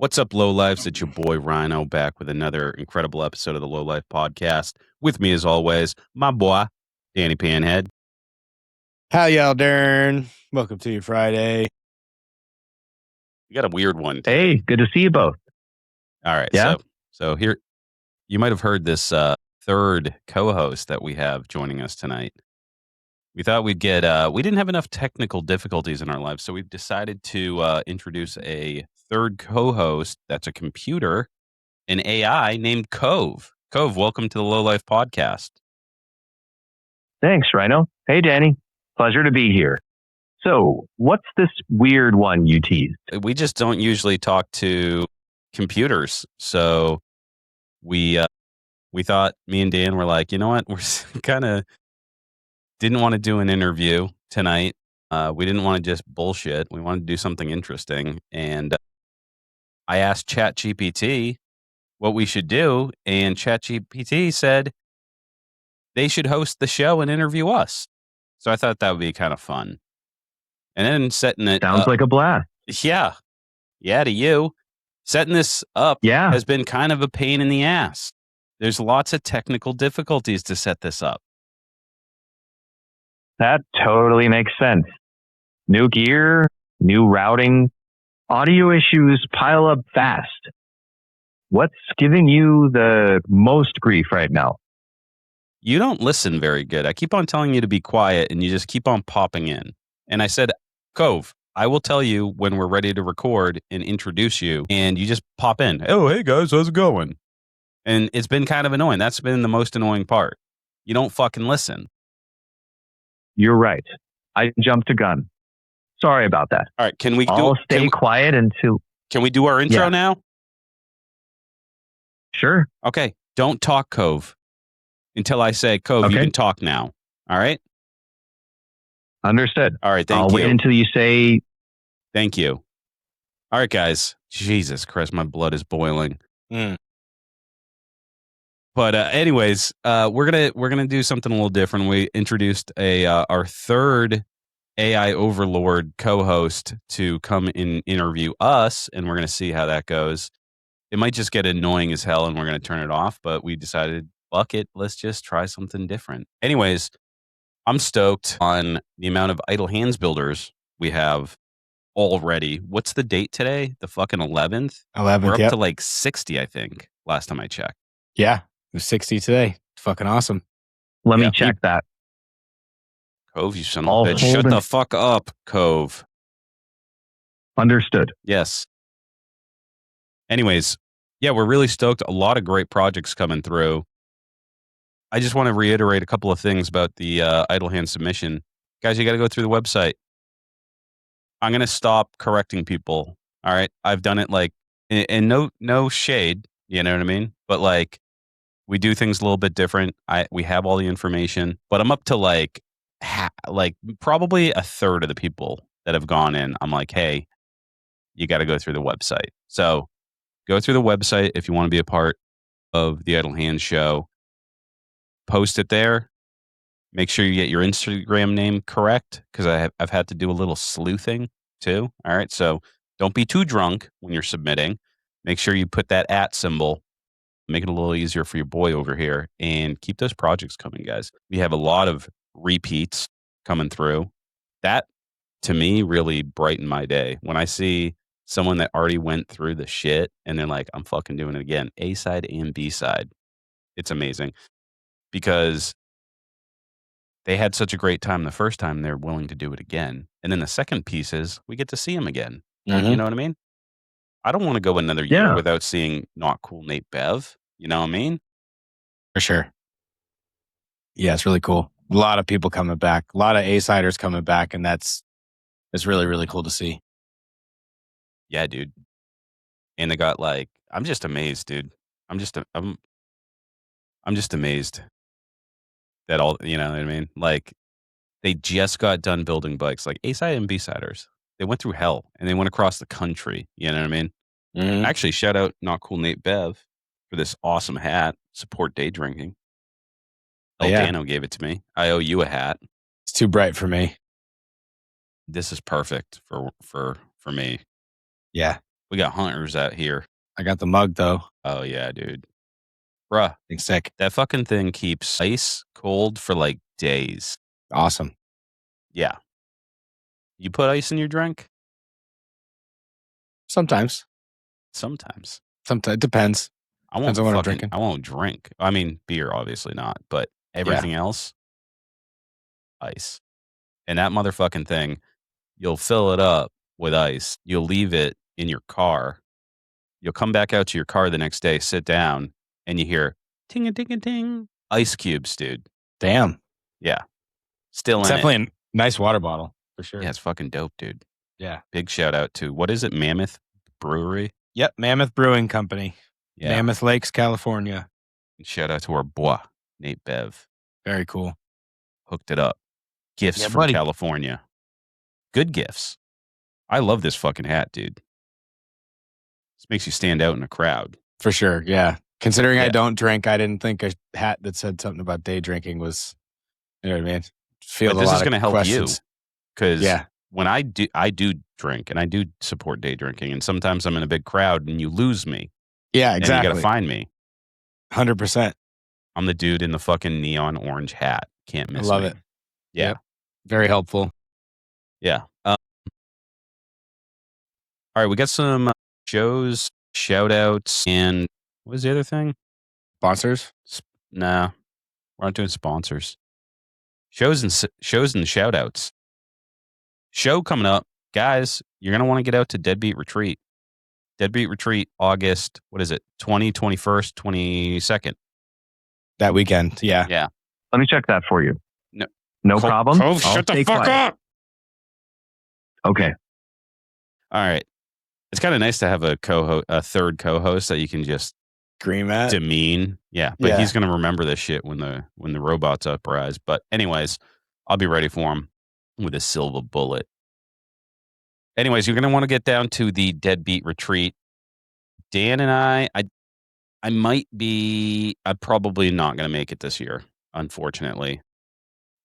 What's up, lowlifes? It's your boy Ryno back with another incredible episode of the Low Life Podcast. With me, as always, my boy, Danny Panhead. How y'all doing? Welcome to your Friday. You got a weird one today. Hey, good to see you both. All right, Yeah? so here, you might have heard this third co-host that we have joining us tonight. We thought we'd get, we didn't have enough technical difficulties in our lives, so we've decided to introduce a third co-host that's a computer, an AI named Cove. Cove, welcome to the Low Life Podcast. Thanks, Ryno. Hey, Danny. Pleasure to be here. So, what's this weird one you teased? We just don't usually talk to computers, so we thought, me and Dan were like, you know what, we're kind of didn't want to do an interview tonight. We didn't want to just bullshit. We wanted to do something interesting, and I asked ChatGPT what we should do, and ChatGPT said they should host the show and interview us. So I thought that would be kind of fun. And then setting it Sounds like a blast. Yeah, to you. Setting this up has been kind of a pain in the ass. There's lots of technical difficulties to set this up. That totally makes sense. New gear, new routing, audio issues pile up fast. What's giving you the most grief right now? You don't listen very good. I keep on telling you to be quiet, and you just keep on popping in. And I said, Cove, I will tell you when we're ready to record and introduce you, and you just pop in. Oh, hey guys, how's it going? And it's been kind of annoying. That's been the most annoying part. You don't fucking listen. You're right. I jumped a gun. Sorry about that. All right, can we I'll stay quiet until... Can we do our intro now? Sure. Okay, don't talk, Cove, until I say, Cove, you can talk now. All right? Understood. All right, thank you. I'll wait until you say... Thank you. All right, guys. Jesus Christ, my blood is boiling. But anyways, we're gonna do something a little different. We introduced our third AI overlord co-host to come and interview us, and we're gonna see how that goes. It might just get annoying as hell, and we're gonna turn it off. But we decided, fuck it, let's just try something different. Anyways, I'm stoked on the amount of idle hands builders we have already. What's the date today? The fucking 11th? 11th, We're up to like 60, I think, last time I checked. Yeah, it was 60 today. Fucking awesome. Let me check that. Cove, you son of a bitch. Shut the fuck up, Cove. Understood. Yes. Anyways, yeah, we're really stoked. A lot of great projects coming through. I just want to reiterate a couple of things about the idle hand submission. Guys, you got to go through the website. I'm going to stop correcting people. All right. I've done it like, and no shade, you know what I mean? But like, we do things a little bit different. We have all the information, but I'm up to like probably a third of the people that have gone in. I'm like, hey, you got to go through the website. So go through the website if you want to be a part of the Idle Hands show. Post it there. Make sure you get your Instagram name correct, because I've had to do a little sleuthing too. All right, so don't be too drunk when you're submitting. Make sure you put that @ symbol. Make it a little easier for your boy over here, and keep those projects coming, guys. We have a lot of repeats coming through. That, to me, really brightened my day. When I see someone that already went through the shit, and they're like, I'm fucking doing it again. A side and B side. It's amazing. Because they had such a great time the first time, they're willing to do it again. And then the second piece is we get to see them again. Mm-hmm. You know what I mean? I don't want to go another year without seeing Not Cool Nate Bev. You know what I mean? For sure. Yeah, it's really cool. A lot of people coming back. A lot of A-siders coming back, and it's really, really cool to see. Yeah, dude. And they got like, I'm just amazed, dude. I'm just amazed that all, you know what I mean? Like, they just got done building bikes, like A-side and B-siders. They went through hell, and they went across the country. You know what I mean? Mm-hmm. Actually, shout out Not Cool Nate Bev for this awesome hat. Support day drinking. Dano gave it to me. I owe you a hat. It's too bright for me. This is perfect for me. Yeah. We got hunters out here. I got the mug though. Oh yeah, dude. Bruh, It's sick. that fucking thing keeps ice cold for like days. Awesome. Yeah. You put ice in your drink? Sometimes. Sometimes. It depends. I won't Depends on what I'm fucking, drinking. I won't drink. I mean, beer, obviously not, but everything else, ice. And that motherfucking thing, you'll fill it up with ice. You'll leave it in your car. You'll come back out to your car the next day, sit down, and you hear ting a ting a ting. Ice cubes, dude. Damn. Yeah. Still It's in definitely it. a nice water bottle for sure. Yeah, it's fucking dope, dude. Yeah. Big shout out to, what is it, Mammoth Brewery? Yep. Mammoth Brewing Company. Yeah. Mammoth Lakes, California. Shout out to our boy, Nate Bev. Very cool. Hooked it up. Gifts Yeah, from buddy. California. Good gifts. I love this fucking hat, dude. This makes you stand out in a crowd. For sure. Yeah. Considering I Yeah. don't drink, I didn't think a hat that said something about day drinking was, you know what I mean? Feel But this is going to help questions. you because Yeah. when I do drink and I do support day drinking, and sometimes I'm in a big crowd and you lose me. Yeah, And you exactly. got to find me. 100%. I'm the dude in the fucking neon orange hat. Can't miss love me. it. Yeah. Yep. Very helpful. Yeah. All right. We got some shows, shout outs, and what was the other thing? Sponsors? Nah, we're not doing sponsors. Shows and shout outs. Show coming up. Guys, you're going to want to get out to Deadbeat Retreat. Deadbeat Retreat, August, what is it? 21st, 22nd. That weekend. Yeah. Yeah. Let me check that for you. No. No problem. Oh, I'll shut the stay fuck quiet. up. Okay. All right. It's kind of nice to have a third co-host that you can just Scream at. demean. Yeah, but Yeah. he's going to remember this shit when the robots uprise. But anyways, I'll be ready for him with a silver bullet. Anyways, you're going to want to get down to the Deadbeat Retreat. Dan and I'm probably not going to make it this year, unfortunately,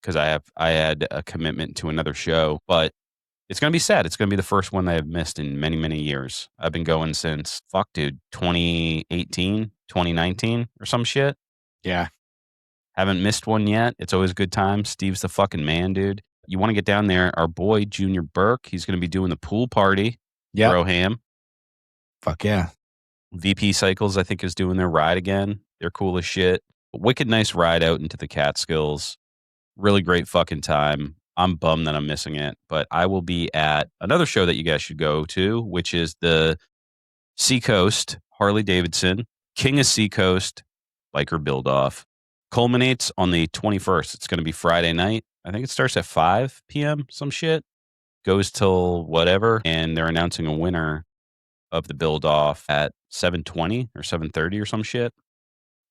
because I had a commitment to another show, but it's going to be sad. It's going to be the first one that I've missed in many, many years. I've been going since, 2018, 2019 or some shit. Yeah. Haven't missed one yet. It's always a good time. Steve's the fucking man, dude. You want to get down there. Our boy, Junior Burke, he's going to be doing the pool party. Yeah. Broham. Fuck yeah. VP Cycles, I think, is doing their ride again. They're cool as shit. Wicked nice ride out into the Catskills. Really great fucking time. I'm bummed that I'm missing it, but I will be at another show that you guys should go to, which is the Seacoast Harley Davidson King of Seacoast Biker Build Off. Culminates on the 21st. It's going to be Friday night. I think it starts at 5 p.m. Some shit. Goes till whatever, and they're announcing a winner of the build off at 7:20 or 7:30 or some shit.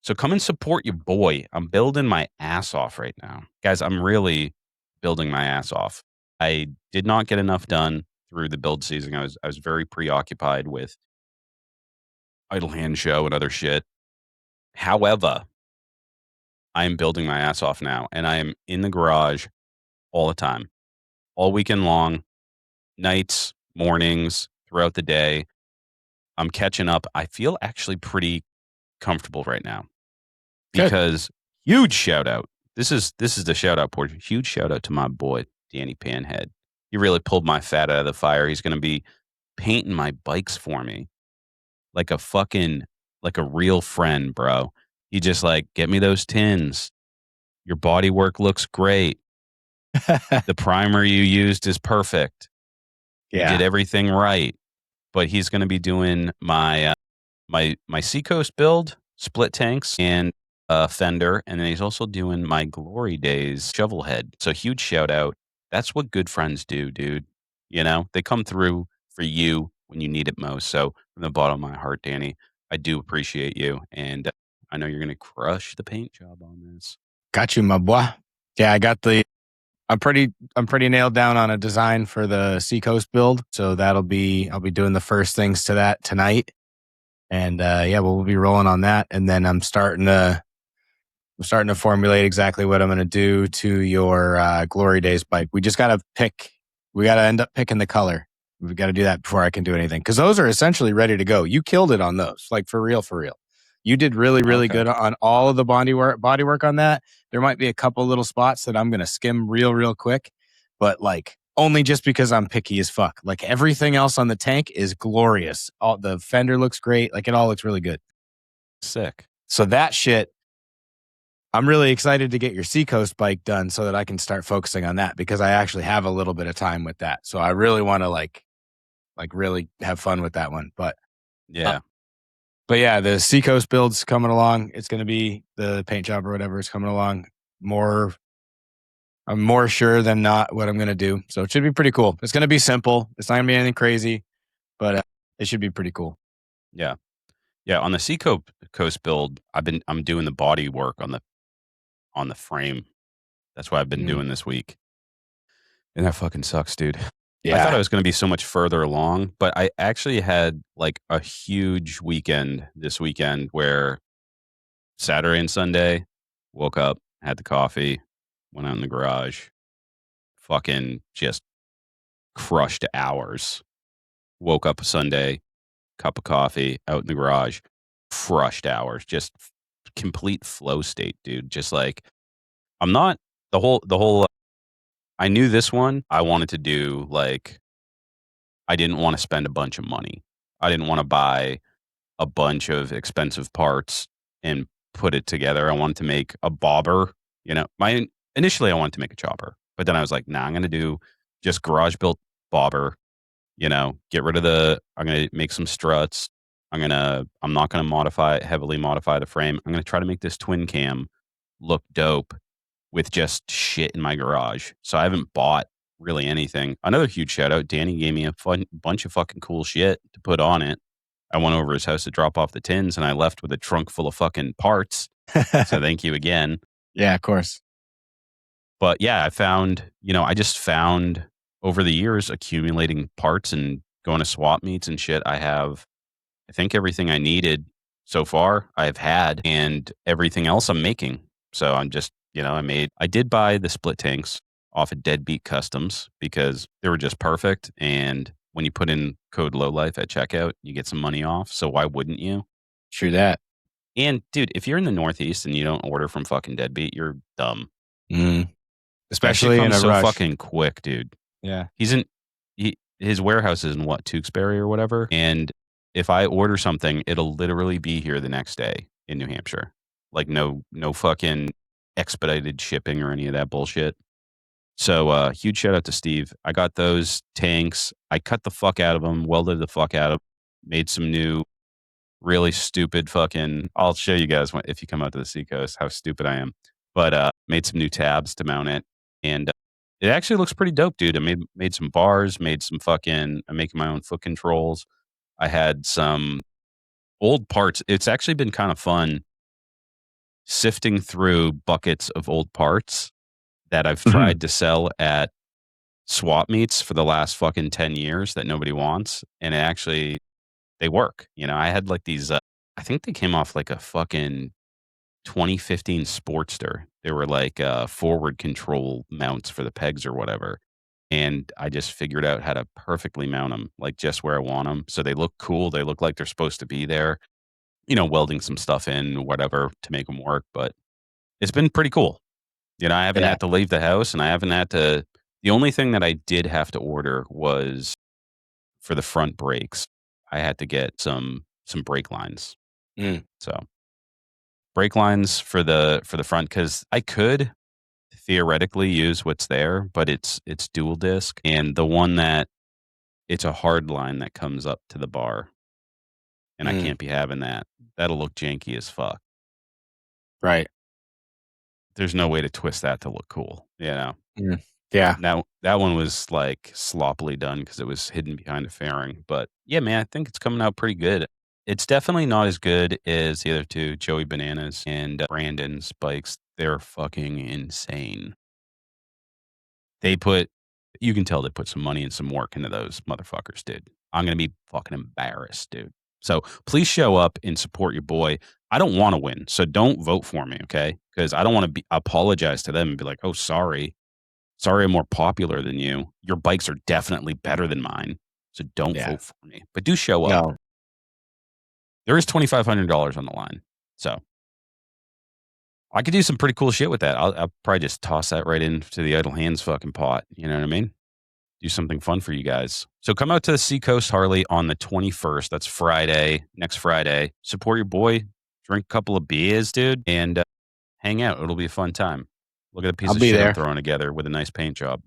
So come and support your boy. I'm building my ass off right now. Guys, I'm really building my ass off. I did not get enough done through the build season. I was very preoccupied with Idle Hand Show and other shit. However, I am building my ass off now, and I am in the garage all the time, all weekend long, nights, mornings, throughout the day. I'm catching up. I feel actually pretty comfortable right now because huge shout out. This is the shout out portion. Huge shout out to my boy, Danny Panhead. He really pulled my fat out of the fire. He's going to be painting my bikes for me like a real friend, bro. He just get me those tins. Your body work looks great. The primer you used is perfect. Yeah. You did everything right. But he's going to be doing my Seacoast build, split tanks, and fender. And then he's also doing my Glory Days shovel head. So huge shout out. That's what good friends do, dude. You know, they come through for you when you need it most. So from the bottom of my heart, Danny, I do appreciate you. And I know you're going to crush the paint job on this. Got you, my boy. Yeah, I'm pretty nailed down on a design for the Seacoast build. So I'll be doing the first things to that tonight. And we'll be rolling on that. And then I'm starting to formulate exactly what I'm going to do to your Glory Days bike. We just got to end up picking the color. We've got to do that before I can do anything. Because those are essentially ready to go. You killed it on those, like for real, for real. You did really, really good on all of the body work on that. There might be a couple little spots that I'm going to skim real quick, but like only just because I'm picky as fuck. Like everything else on the tank is glorious. All the fender looks great. Like it all looks really good. Sick. So that shit, I'm really excited to get your Seacoast bike done so that I can start focusing on that because I actually have a little bit of time with that. So I really want to like really have fun with that one. But yeah. But yeah, the Seacoast build's coming along. It's going to be the paint job or whatever is coming along. I'm more sure than not what I'm going to do. So it should be pretty cool. It's going to be simple. It's not going to be anything crazy, but it should be pretty cool. Yeah. Yeah. On the Seacoast build, I'm doing the body work on the frame. That's what I've been doing this week. And that fucking sucks, dude. Yeah. I thought I was going to be so much further along, but I actually had like a huge weekend this weekend where Saturday and Sunday, woke up, had the coffee, went out in the garage, fucking just crushed hours. Woke up Sunday, cup of coffee, out in the garage, crushed hours, just complete flow state, dude. Just like, I'm not the whole, I knew this one I wanted to do like, I didn't want to spend a bunch of money. I didn't want to buy a bunch of expensive parts and put it together. I wanted to make a bobber. Initially I wanted to make a chopper, but then I was like, nah, I'm going to do just garage built bobber, get rid of I'm going to make some struts. I'm not going to heavily modify the frame. I'm going to try to make this twin cam look dope with just shit in my garage. So I haven't bought really anything. Another huge shout out. Danny gave me a bunch of fucking cool shit to put on it. I went over his house to drop off the tins and I left with a trunk full of fucking parts. So thank you again. Yeah, of course. But yeah, I just found over the years accumulating parts and going to swap meets and shit. I think everything I needed so far I've had and everything else I'm making. So I'm just, I did buy the split tanks off of Deadbeat Customs because they were just perfect. And when you put in code LOWLIFE at checkout, you get some money off. So why wouldn't you? True that. And dude, if you're in the Northeast and you don't order from fucking Deadbeat, you're dumb. Especially in a so rush. Fucking quick, dude. Yeah. His warehouse is in Tewksbury or whatever. And if I order something, it'll literally be here the next day in New Hampshire. Like no fucking expedited shipping or any of that bullshit. So huge shout out to Steve. I got those tanks. I cut the fuck out of them, welded the fuck out of them, made some new really stupid fucking, I'll show you guys if you come out to the Seacoast how stupid I am. But made some new tabs to mount it. And it actually looks pretty dope, dude. I made some bars, I'm making my own foot controls. I had some old parts. It's actually been kind of fun sifting through buckets of old parts that I've tried to sell at swap meets for the last fucking 10 years that nobody wants. And they work. I had like these, I think they came off like a fucking 2015 Sportster. They were like forward control mounts for the pegs or whatever. And I just figured out how to perfectly mount them, like just where I want them. So they look cool. They look like they're supposed to be there, welding some stuff in, whatever, to make them work. But it's been pretty cool. I haven't had to leave the house and I haven't had to. The only thing that I did have to order was for the front brakes. I had to get some brake lines. So brake lines for the front, because I could theoretically use what's there, but it's dual disc, and the one that it's a hard line that comes up to the bar, and I can't be having that. That'll look janky as fuck. Right. There's no way to twist that to look cool. Yeah. Now that one was like sloppily done because it was hidden behind a fairing. But yeah, man, I think it's coming out pretty good. It's definitely not as good as the other two, Joey Bananas and Brandon's bikes. They're fucking insane. You can tell they put some money and some work into those motherfuckers, dude. I'm going to be fucking embarrassed, dude. So please show up and support your boy. I don't want to win, so don't vote for me, okay? Because I don't want to apologize to them and be like, oh, sorry, I'm more popular than you. Your bikes are definitely better than mine. So don't Yeah. vote for me, but do show up. No. There is $2,500 on the line, so I could do some pretty cool shit with that. I'll probably just toss that right into the idle hands fucking pot. You know what I mean? Do something fun for you guys. So come out to the Seacoast Harley on the 21st. That's Friday, next Friday. Support your boy. Drink a couple of beers, dude, and hang out. It'll be a fun time. Look at the piece I'll of be shit there. I'm throwing together with a nice paint job.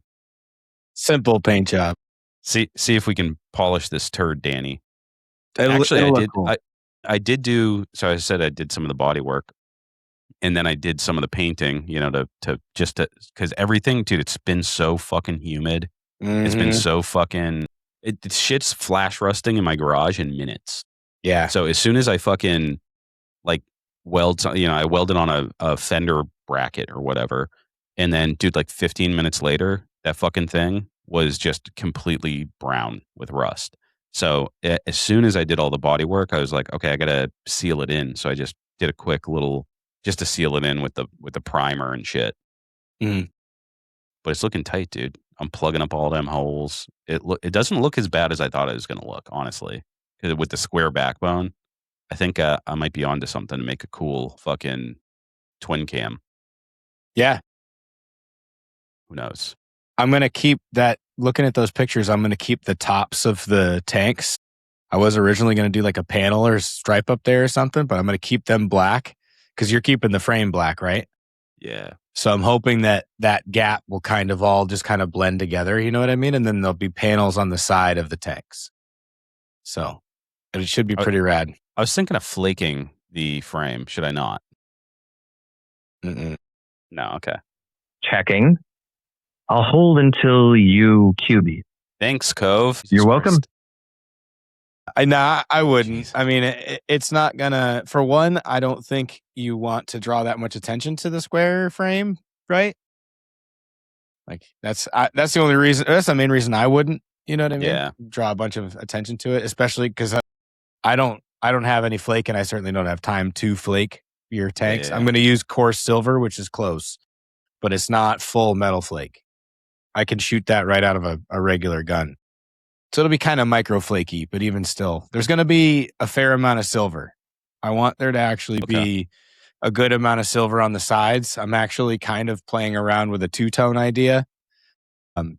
Simple paint job. See if we can polish this turd, Danny. It'll Actually, look cool. I did do. So I said I did some of the body work, and then I did some of the painting. You know, to because everything, dude, it's been so fucking humid. It's been so fucking. It shit's flash rusting in my garage in minutes. Yeah. So as soon as I fucking like I welded on a fender bracket or whatever, and then dude, like 15 minutes later, that fucking thing was just completely brown with rust. So as soon as I did all the body work, I was like, okay, I gotta seal it in. So I just did a quick little just to seal it in with the primer and shit. Mm. But it's looking tight, dude. I'm plugging up all them holes. It doesn't look as bad as I thought it was gonna look, honestly. 'Cause with the square backbone, I think I might be onto something to make a cool fucking twin cam. Yeah. Who knows? I'm going to keep that. Looking at those pictures, I'm going to keep the tops of the tanks. I was originally going to do like a panel or stripe up there or something, but I'm going to keep them black because you're keeping the frame black, right? Yeah. So I'm hoping that gap will kind of all just kind of blend together. You know what I mean? And then there'll be panels on the side of the tanks. So it should be pretty rad. I was thinking of flaking the frame. Should I not? Mm-mm. No. Okay. Checking. I'll hold until you cue me. Thanks, Cove. You're welcome. I wouldn't. Jeez. I mean, it's not gonna. For one, I don't think you want to draw that much attention to the square frame, right? Like that's the only reason. That's the main reason I wouldn't. You know what I mean? Yeah. Draw a bunch of attention to it, especially because I don't have any flake, and I certainly don't have time to flake your tanks. Yeah. I'm going to use coarse silver, which is close, but it's not full metal flake. I can shoot that right out of a regular gun. So it'll be kind of micro flaky, but even still, there's going to be a fair amount of silver. I want there to actually be a good amount of silver on the sides. I'm actually kind of playing around with a two-tone idea,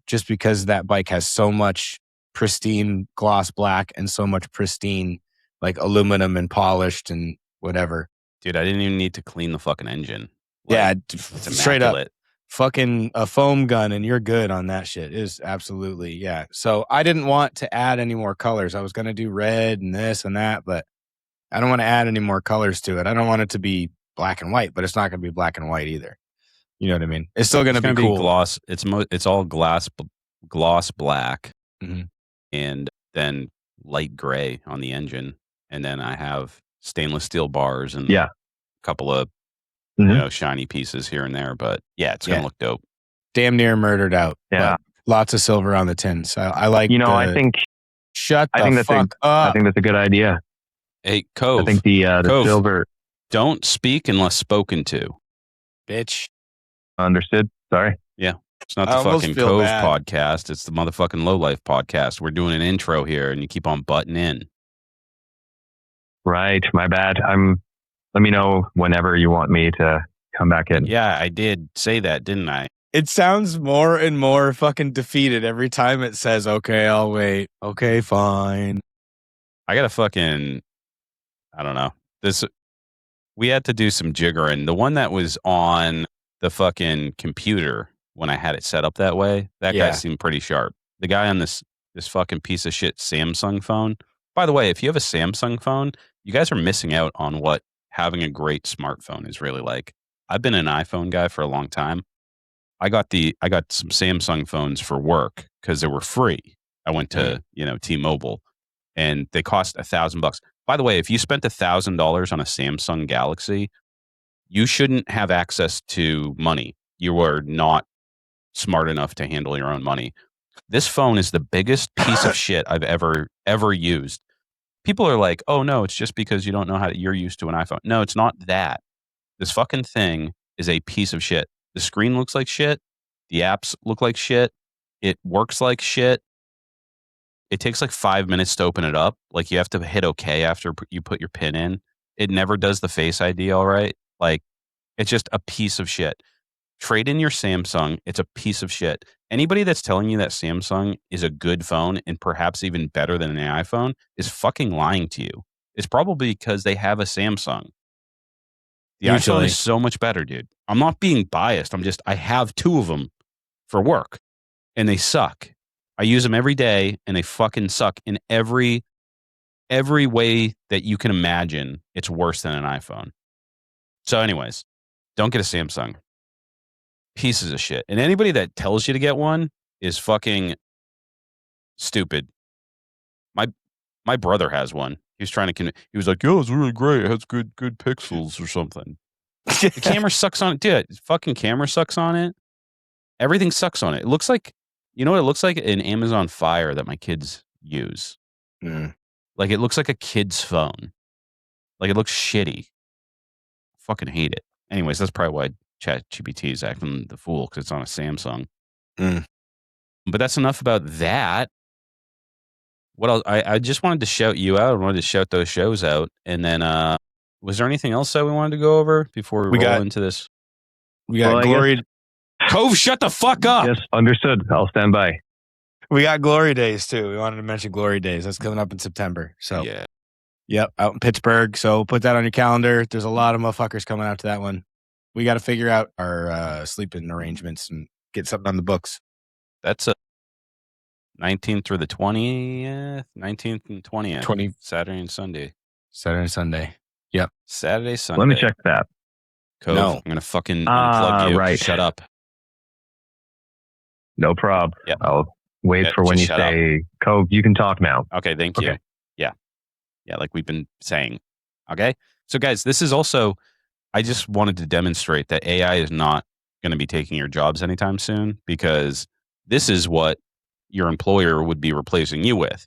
just because that bike has so much pristine gloss black and so much pristine like aluminum and polished and whatever. Dude, I didn't even need to clean the fucking engine. Yeah, it's straight up. immaculate. Fucking a foam gun and you're good on that shit. Is absolutely, yeah. So I didn't want to add any more colors. I was going to do red and this and that, but I don't want to add any more colors to it. I don't want it to be black and white, but it's not going to be black and white either. You know what I mean? It's still going to be cool. Gloss. It's all gloss black, and then light gray on the engine, and then I have stainless steel bars and a couple of shiny pieces here and there. But yeah, it's gonna look dope. Damn near murdered out. Yeah, lots of silver on the tins. I like. I think. Shut the fuck up. I think that's a good idea. Hey, Cove. I think the Cove, silver. Don't speak unless spoken to. Bitch. Understood. Sorry. Yeah. It's not the fucking Cove podcast. It's the motherfucking Low Life podcast. We're doing an intro here and you keep on butting in. Right. My bad. Let me know whenever you want me to come back in. Yeah, I did say that, didn't I? It sounds more and more fucking defeated every time it says, okay, I'll wait. Okay, fine. I got to fucking, I don't know. We had to do some jiggering. The one that was on the fucking computer when I had it set up that way, that guy seemed pretty sharp. The guy on this fucking piece of shit Samsung phone. By the way, if you have a Samsung phone, you guys are missing out on what having a great smartphone is really like. I've been an iPhone guy for a long time. I got some Samsung phones for work because they were free. I went to, T-Mobile and they cost $1,000. By the way, if you spent $1,000 on a Samsung Galaxy, you shouldn't have access to money. You are not smart enough to handle your own money. This phone is the biggest piece of shit I've ever used. People are like, oh no, it's just because you don't know you're used to an iPhone. No, it's not that. This fucking thing is a piece of shit. The screen looks like shit. The apps look like shit. It works like shit. It takes like 5 minutes to open it up. Like you have to hit OK after you put your pin in. It never does the Face ID all right. Like it's just a piece of shit. Trade in your Samsung. It's a piece of shit. Anybody that's telling you that Samsung is a good phone and perhaps even better than an iPhone is fucking lying to you. It's probably because they have a Samsung. The iPhone is so much better, dude. I'm not being biased. I have 2 of them for work and they suck. I use them every day and they fucking suck in every way that you can imagine. It's worse than an iPhone. So anyways, don't get a Samsung. Pieces of shit. And anybody that tells you to get one is fucking stupid. My brother has one. He was trying to he was like, "Yo, it's really great. It has good pixels or something." The camera sucks on it. Dude, fucking camera sucks on it. Everything sucks on it. It looks like, you know what it looks like? An Amazon Fire that my kids use. Like it looks like a kid's phone. Like it looks shitty. Fucking hate it. Anyways, that's probably why ChatGPT is acting the fool, because it's on a Samsung. But that's enough about that. What else? I just wanted to shout you out. I wanted to shout those shows out. And then, was there anything else that we wanted to go over before we roll into this? We got Glory. Cove, shut the fuck up. Yes, understood. I'll stand by. We got Glory Days too. We wanted to mention Glory Days. That's coming up in September. So, yep, out in Pittsburgh. So put that on your calendar. There's a lot of motherfuckers coming out to that one. We got to figure out our sleeping arrangements and get something on the books. That's 19th through the 20th, 19th and 20th. Saturday and Sunday. Saturday and Sunday. Yep. Saturday, Sunday. Let me check that. Cove, no. I'm going to fucking unplug you. Right. Shut up. No problem. Yep. I'll wait for when you say, Cove, you can talk now. Okay, thank you. Yeah. Yeah, like we've been saying. Okay? So guys, this is also, I just wanted to demonstrate that AI is not going to be taking your jobs anytime soon, because this is what your employer would be replacing you with.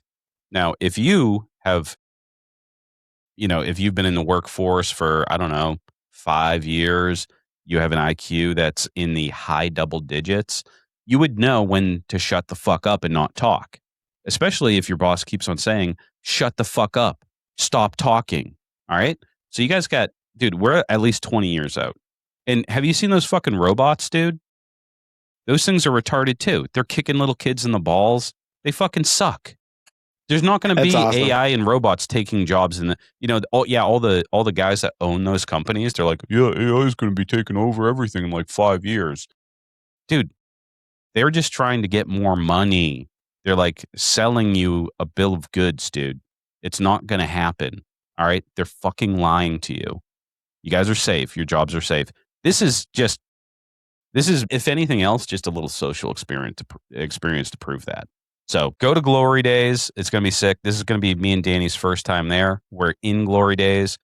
Now, if you have, if you've been in the workforce for, I don't know, 5 years, you have an IQ that's in the high double digits, you would know when to shut the fuck up and not talk. Especially if your boss keeps on saying, shut the fuck up, stop talking. All right? So you guys got, dude, we're at least 20 years out. And have you seen those fucking robots, dude? Those things are retarded too. They're kicking little kids in the balls. They fucking suck. There's not going to be awesome. AI and robots taking jobs in the, all the guys that own those companies. They're like, yeah, AI is going to be taking over everything in like 5 years. Dude, they're just trying to get more money. They're like selling you a bill of goods, dude. It's not going to happen. All right. They're fucking lying to you. You guys are safe. Your jobs are safe. This is, if anything else, just a little social experience to prove that. So go to Glory Days. It's going to be sick. This is going to be me and Danny's first time there. We're in Glory Days.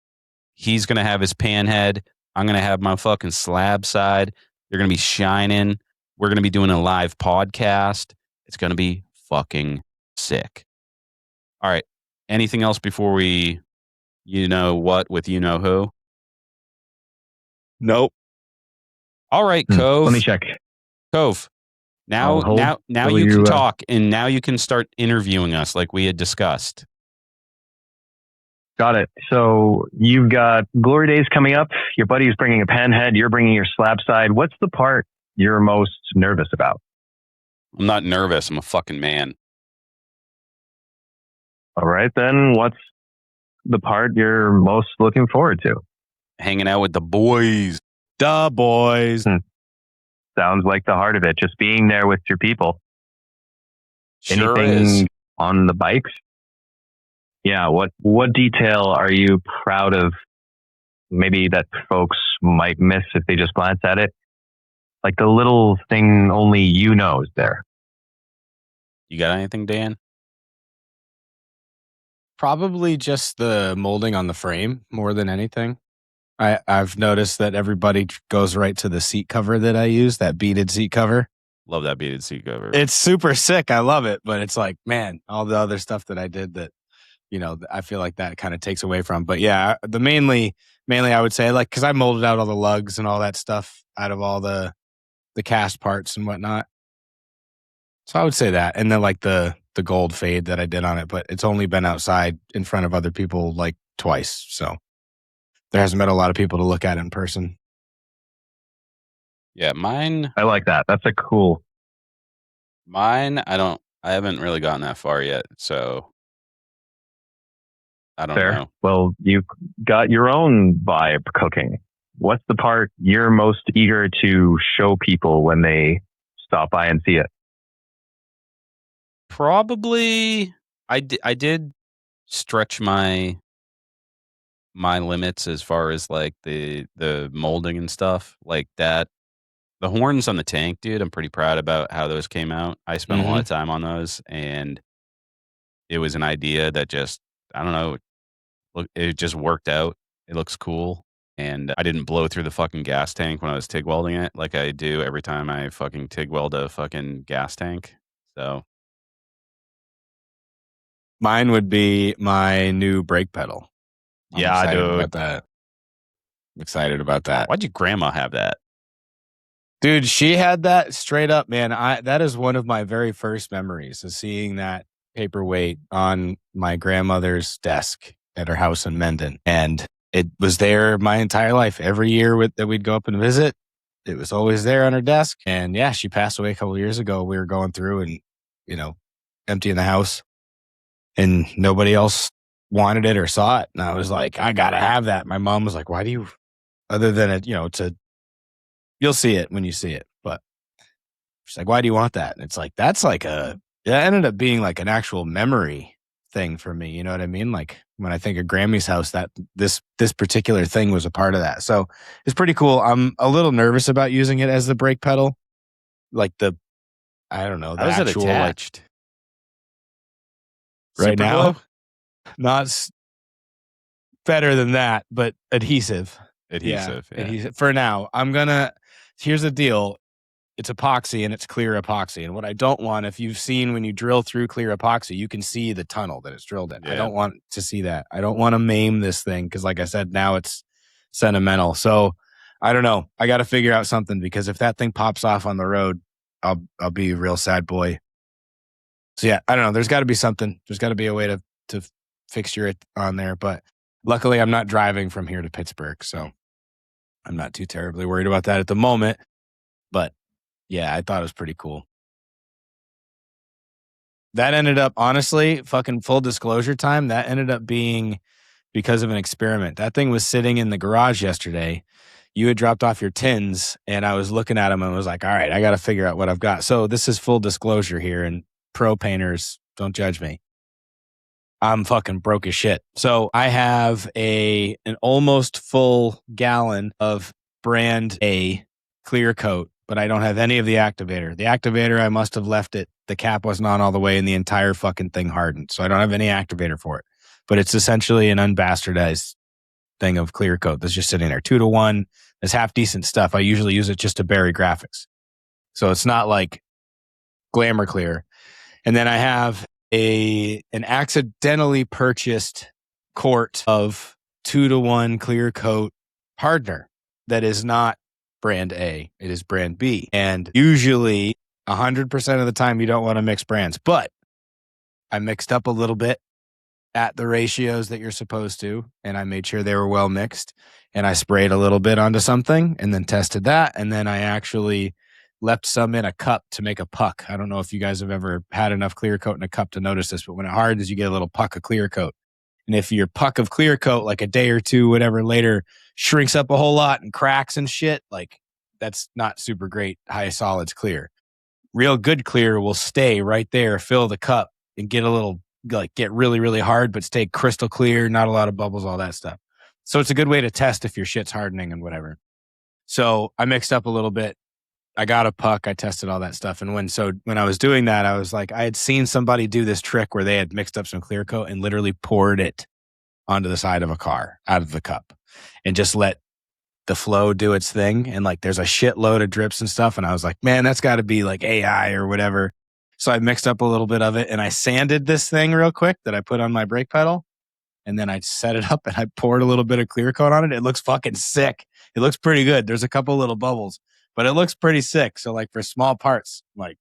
He's going to have his pan head. I'm going to have my fucking slab side. They're going to be shining. We're going to be doing a live podcast. It's going to be fucking sick. All right. Anything else before we, with you know who? Nope. All right, Cove. Let me check. Cove. Now you can talk, and now you can start interviewing us like we had discussed. Got it. So you've got Glory Days coming up. Your buddy's bringing a pan head. You're bringing your slab side. What's the part you're most nervous about? I'm not nervous. I'm a fucking man. All right, then what's the part you're most looking forward to? Hanging out with the boys. The boys. Sounds like the heart of it. Just being there with your people. Sure Anything is. On the bikes? Yeah. What detail are you proud of? Maybe that folks might miss if they just glance at it. Like the little thing only you know is there. You got anything, Dan? Probably just the molding on the frame more than anything. I've noticed that everybody goes right to the seat cover that I use, that beaded seat cover. Love that beaded seat cover. It's super sick. I love it. But it's like, man, all the other stuff that I did that, I feel like that kind of takes away from. But yeah, the mainly I would say, like, because I molded out all the lugs and all that stuff out of all the cast parts and whatnot. So I would say that. And then like the the gold fade that I did on it, but it's only been outside in front of other people like twice. So there hasn't been a lot of people to look at in person. Yeah, mine. I like that. That's a cool. Mine, I haven't really gotten that far yet, so I don't Fair. know. Well, you've got your own vibe cooking. What's the part you're most eager to show people when they stop by and see it? Probably, I did stretch my limits as far as like the molding and stuff like that. The horns on the tank, dude, I'm pretty proud about how those came out. I spent a lot of time on those, and it was an idea that just, I don't know, look, it just worked out. It looks cool. And I didn't blow through the fucking gas tank when I was TIG welding it like I do every time I fucking TIG weld a fucking gas tank. So Mine would be my new brake pedal. I'm yeah, excited dude. about that. I'm excited about that. Why'd your grandma have that? Dude, she had that straight up, man. That is one of my very first memories of seeing that paperweight on my grandmother's desk at her house in Mendon. And it was there my entire life. Every year that we'd go up and visit, it was always there on her desk. And yeah, she passed away a couple of years ago. We were going through and, emptying the house, and nobody else wanted it or saw it. And I was like, I got to have that. My mom was like, why do you, other than it, you'll see it when you see it. But she's like, why do you want that? And it's like, that ended up being like an actual memory thing for me. You know what I mean? Like when I think of Grammy's house, that this particular thing was a part of that. So it's pretty cool. I'm a little nervous about using it as the brake pedal. Like I don't know. The How is it actual, attached? right Super now, glue? not better than that, but adhesive. Adhesive. Yeah. Adhesive. For now, here's the deal. It's epoxy and it's clear epoxy. And what I don't want, if you've seen when you drill through clear epoxy, you can see the tunnel that it's drilled in. Yeah. I don't want to see that. I don't want to maim this thing because, like I said, now it's sentimental. So I don't know. I got to figure out something, because if that thing pops off on the road, I'll be a real sad boy. So yeah, I don't know. There's got to be something. There's got to be a way to fixture it on there. But luckily, I'm not driving from here to Pittsburgh, so I'm not too terribly worried about that at the moment. But yeah, I thought it was pretty cool. That ended up, honestly, fucking full disclosure time, that ended up being because of an experiment. That thing was sitting in the garage yesterday. You had dropped off your tins, and I was looking at them and was like, all right, I got to figure out what I've got. So this is full disclosure here, and pro painters, don't judge me. I'm fucking broke as shit. So I have an almost full gallon of brand A clear coat, but I don't have any of the activator. The activator, I must have left it. The cap wasn't on all the way, and the entire fucking thing hardened. So I don't have any activator for it. But it's essentially an unbastardized thing of clear coat that's just sitting there. 2-to-1. It's half decent stuff. I usually use it just to bury graphics. So it's not like glamour clear. And then I have an accidentally purchased quart of 2-to-1 clear coat hardener that is not brand A. It is brand B. And usually 100% of the time you don't want to mix brands, but I mixed up a little bit at the ratios that you're supposed to, and I made sure they were well mixed, and I sprayed a little bit onto something and then tested that. And then I actually left some in a cup to make a puck. I don't know if you guys have ever had enough clear coat in a cup to notice this, but when it hardens, you get a little puck of clear coat. And if your puck of clear coat, like a day or two, whatever later, shrinks up a whole lot and cracks and shit, like that's not super great high solids clear. Real good clear will stay right there, fill the cup, and get a little, like, get really, really hard, but stay crystal clear, not a lot of bubbles, all that stuff. So it's a good way to test if your shit's hardening and whatever. So I mixed up a little bit. I got a puck. I tested all that stuff. And when I was doing that, I was like, I had seen somebody do this trick where they had mixed up some clear coat and literally poured it onto the side of a car out of the cup and just let the flow do its thing. And like, there's a shitload of drips and stuff. And I was like, man, that's got to be like AI or whatever. So I mixed up a little bit of it and I sanded this thing real quick that I put on my brake pedal. And then I set it up and I poured a little bit of clear coat on it. It looks fucking sick. It looks pretty good. There's a couple little bubbles, but it looks pretty sick. So like for small parts, like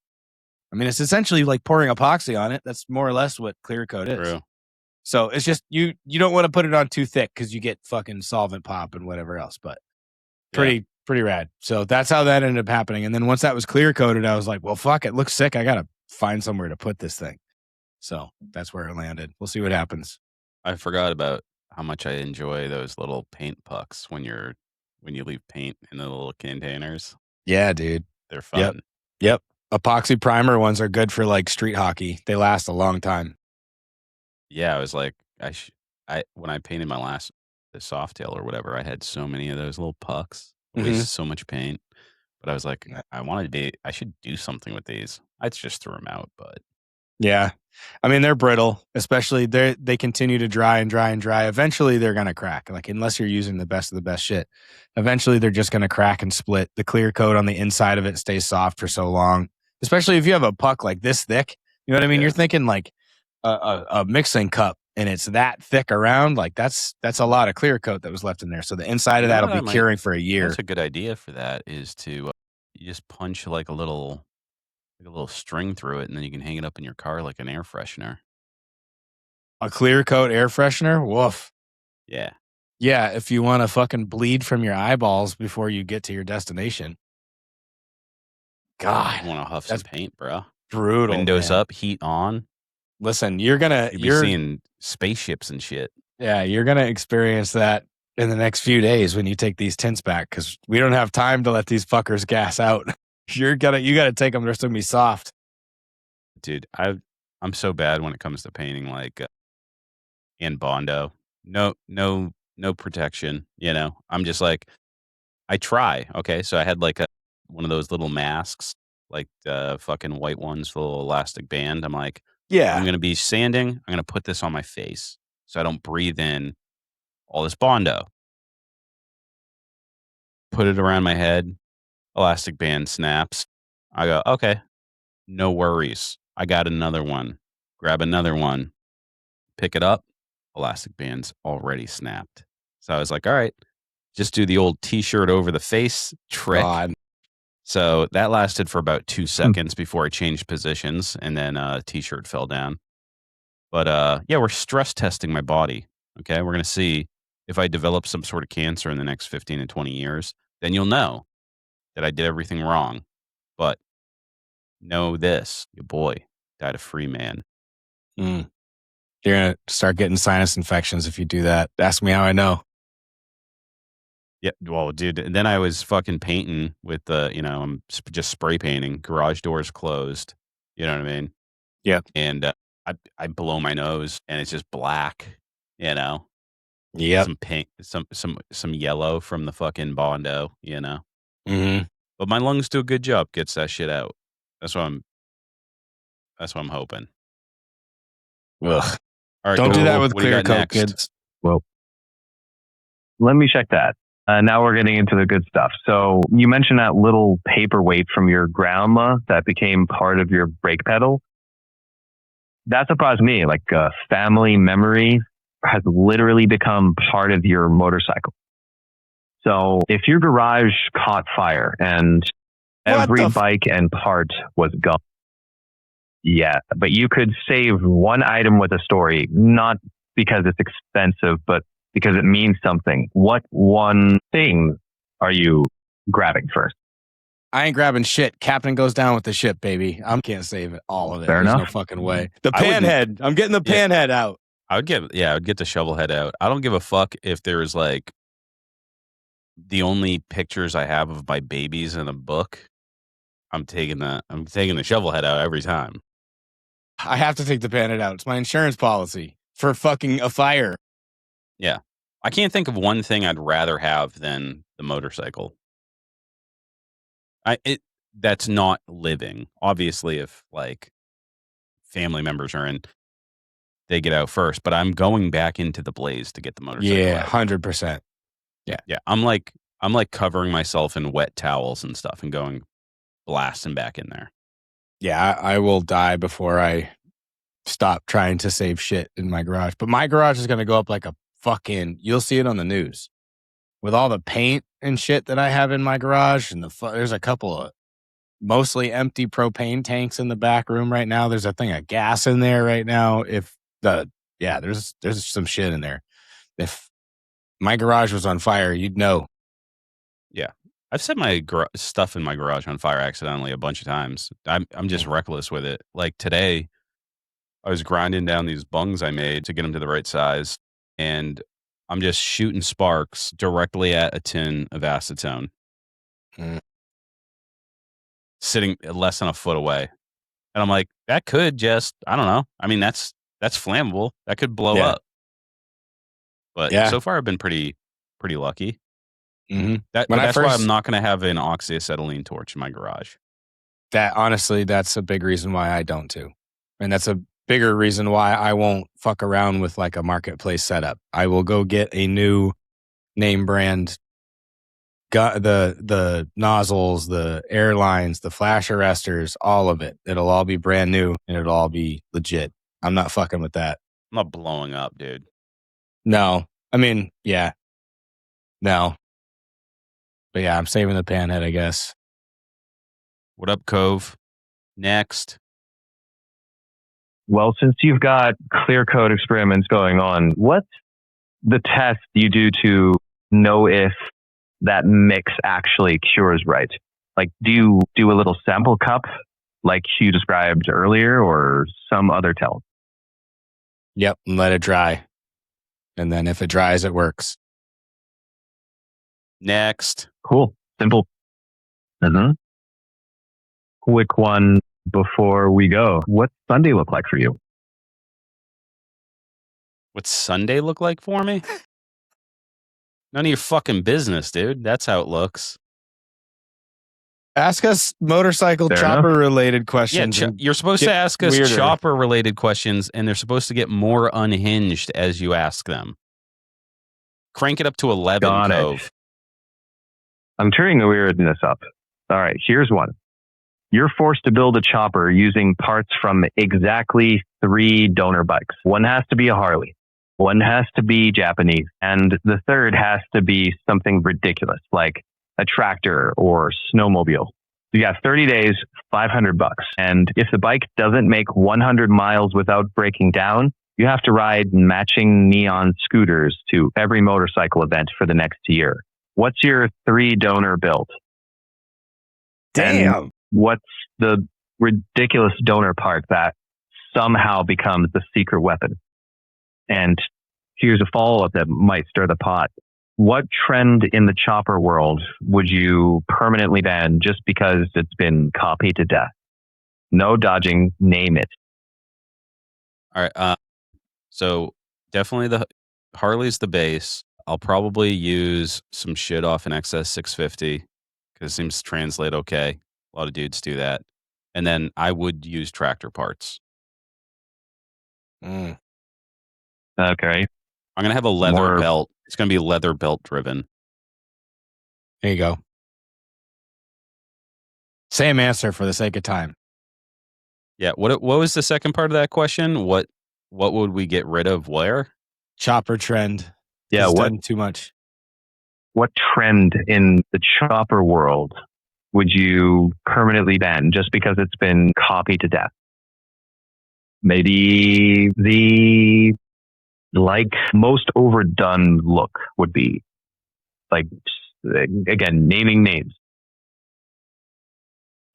I mean, it's essentially like pouring epoxy on it. That's more or less what clear coat is. True. So it's just you don't want to put it on too thick because you get fucking solvent pop and whatever else. But pretty rad. So that's how that ended up happening. And then once that was clear coated, I was like, well, fuck, it looks sick. I gotta find somewhere to put this thing. So that's where it landed. We'll see what happens. I forgot about how much I enjoy those little paint pucks when you leave paint in the little containers. Yeah, dude. They're fun. Yep. Epoxy primer ones are good for like street hockey. They last a long time. Yeah, I was like, when I painted the Softail or whatever, I had so many of those little pucks. Wasted so much paint. But I was like, I should do something with these. I just threw them out, but yeah. I mean, they're brittle, especially they continue to dry and dry and dry. Eventually they're going to crack. Like, unless you're using the best of the best shit, eventually they're just going to crack and split. The clear coat on the inside of it stays soft for so long, especially if you have a puck like this thick. You know what I mean? Yeah. You're thinking like a mixing cup and it's that thick around. Like that's a lot of clear coat that was left in there. So the inside of that will be curing for a year. That's a good idea for that is to you just punch like a little string through it, and then you can hang it up in your car like an air freshener. A clear coat air freshener? Woof. Yeah. Yeah, if you want to fucking bleed from your eyeballs before you get to your destination. God. I want to huff some paint, bro. Brutal. Windows up, heat on. Listen, you're seeing spaceships and shit. Yeah, you're going to experience that in the next few days when you take these tints back, because we don't have time to let these fuckers gas out. You got to take them. They're going to be soft. Dude, I'm so bad when it comes to painting, like and Bondo. No protection. You know, I'm just like, I try. Okay, so I had like one of those little masks, like the fucking white ones, the little elastic band. I'm like, yeah, I'm gonna be sanding. I'm gonna put this on my face so I don't breathe in all this Bondo. Put it around my head. Elastic band snaps. I go, okay, no worries. I got another one. Grab another one. Pick it up. Elastic band's already snapped. So I was like, all right, just do the old t-shirt over the face trick. God. So that lasted for about 2 seconds before I changed positions, and then t-shirt fell down. But yeah, we're stress testing my body. Okay, we're gonna see if I develop some sort of cancer in the next 15 to 20 years. Then you'll know that I did everything wrong. But know this, your boy died a free man. You're going to start getting sinus infections if you do that. Ask me how I know. Yeah, well, dude, and then I was fucking painting with I'm just spray painting, garage doors closed. You know what I mean? Yeah. And I blow my nose and it's just black, you know? Yeah. Some pink, some yellow from the fucking Bondo, you know? Mm-hmm. But my lungs do a good job, gets that shit out. That's what I'm hoping. Ugh. All right, don't do that with what do you clear got coat, next? kids. Well, let me check that. Now we're getting into the good stuff. So you mentioned that little paperweight from your grandma that became part of your brake pedal. That surprised me. Like a family memory has literally become part of your motorcycle. So if your garage caught fire and every bike and part was gone, yeah, but you could save one item with a story, not because it's expensive, but because it means something. What one thing are you grabbing first? I ain't grabbing shit. Captain goes down with the ship, baby. I can't save it. All of it. Fair There's enough. no fucking way. The pan head. I'm getting the pan head out. I would get the shovel head out. I don't give a fuck if there's like the only pictures I have of my babies in a book. I'm taking the shovel head out every time. I have to take the pan head out. It's my insurance policy for fucking a fire. Yeah. I can't think of one thing I'd rather have than the motorcycle. That's not living. Obviously, if like family members are in, they get out first. But I'm going back into the blaze to get the motorcycle. Yeah, out. 100%. Yeah. I'm like covering myself in wet towels and stuff and going blasting back in there. Yeah, I will die before I stop trying to save shit in my garage. But my garage is going to go up like a fucking, you'll see it on the news. With all the paint and shit that I have in my garage, and there's a couple of mostly empty propane tanks in the back room right now. There's a thing of gas in there right now. There's some shit in there. If my garage was on fire, you'd know. Yeah. I've set my stuff in my garage on fire accidentally a bunch of times. I'm just reckless with it. Like today, I was grinding down these bungs I made to get them to the right size, and I'm just shooting sparks directly at a tin of acetone, sitting less than a foot away. And I'm like, that could just, I don't know. I mean, that's flammable. That could blow up. But so far, I've been pretty lucky. Mm-hmm. That's why I'm not going to have an oxyacetylene torch in my garage. Honestly, that's a big reason why I don't too. And that's a bigger reason why I won't fuck around with like a marketplace setup. I will go get a new name brand, the nozzles, the air lines, the flash arresters, all of it. It'll all be brand new and it'll all be legit. I'm not fucking with that. I'm not blowing up, dude. No. I mean, yeah. No. But yeah, I'm saving the panhead, I guess. What up, Cove? Next. Well, since you've got clear code experiments going on, what's the test you do to know if that mix actually cures right? Like, do you do a little sample cup like you described earlier or some other tell? Yep, and let it dry. And then if it dries, it works. Next. Cool. Simple. Quick one before we go. What's Sunday look like for you? What's Sunday look like for me? None of your fucking business, dude. That's how it looks. Ask us motorcycle chopper related questions. Yeah, you're supposed to ask us chopper related questions, and they're supposed to get more unhinged as you ask them. Crank it up to 11, Cove. I'm turning the weirdness up. All right, here's one. You're forced to build a chopper using parts from exactly 3 donor bikes. One has to be a Harley. One has to be Japanese. And the third has to be something ridiculous, like a tractor or snowmobile. You got 30 days, $500. And if the bike doesn't make 100 miles without breaking down, you have to ride matching neon scooters to every motorcycle event for the next year. What's your 3 donor build? Damn. And what's the ridiculous donor part that somehow becomes the secret weapon? And here's a follow-up that might stir the pot. What trend in the chopper world would you permanently ban just because it's been copied to death? No dodging, name it. All right. So definitely the Harley's the base. I'll probably use some shit off an XS 650 because it seems to translate okay. A lot of dudes do that. And then I would use tractor parts. Okay. I'm going to have a leather belt. It's going to be leather belt driven. There you go. Same answer for the sake of time. Yeah. What was the second part of that question? What would we get rid of where? Chopper trend. Yeah. What too much? What trend in the chopper world would you permanently ban just because it's been copied to death? Maybe the most overdone look would be like, again, naming names.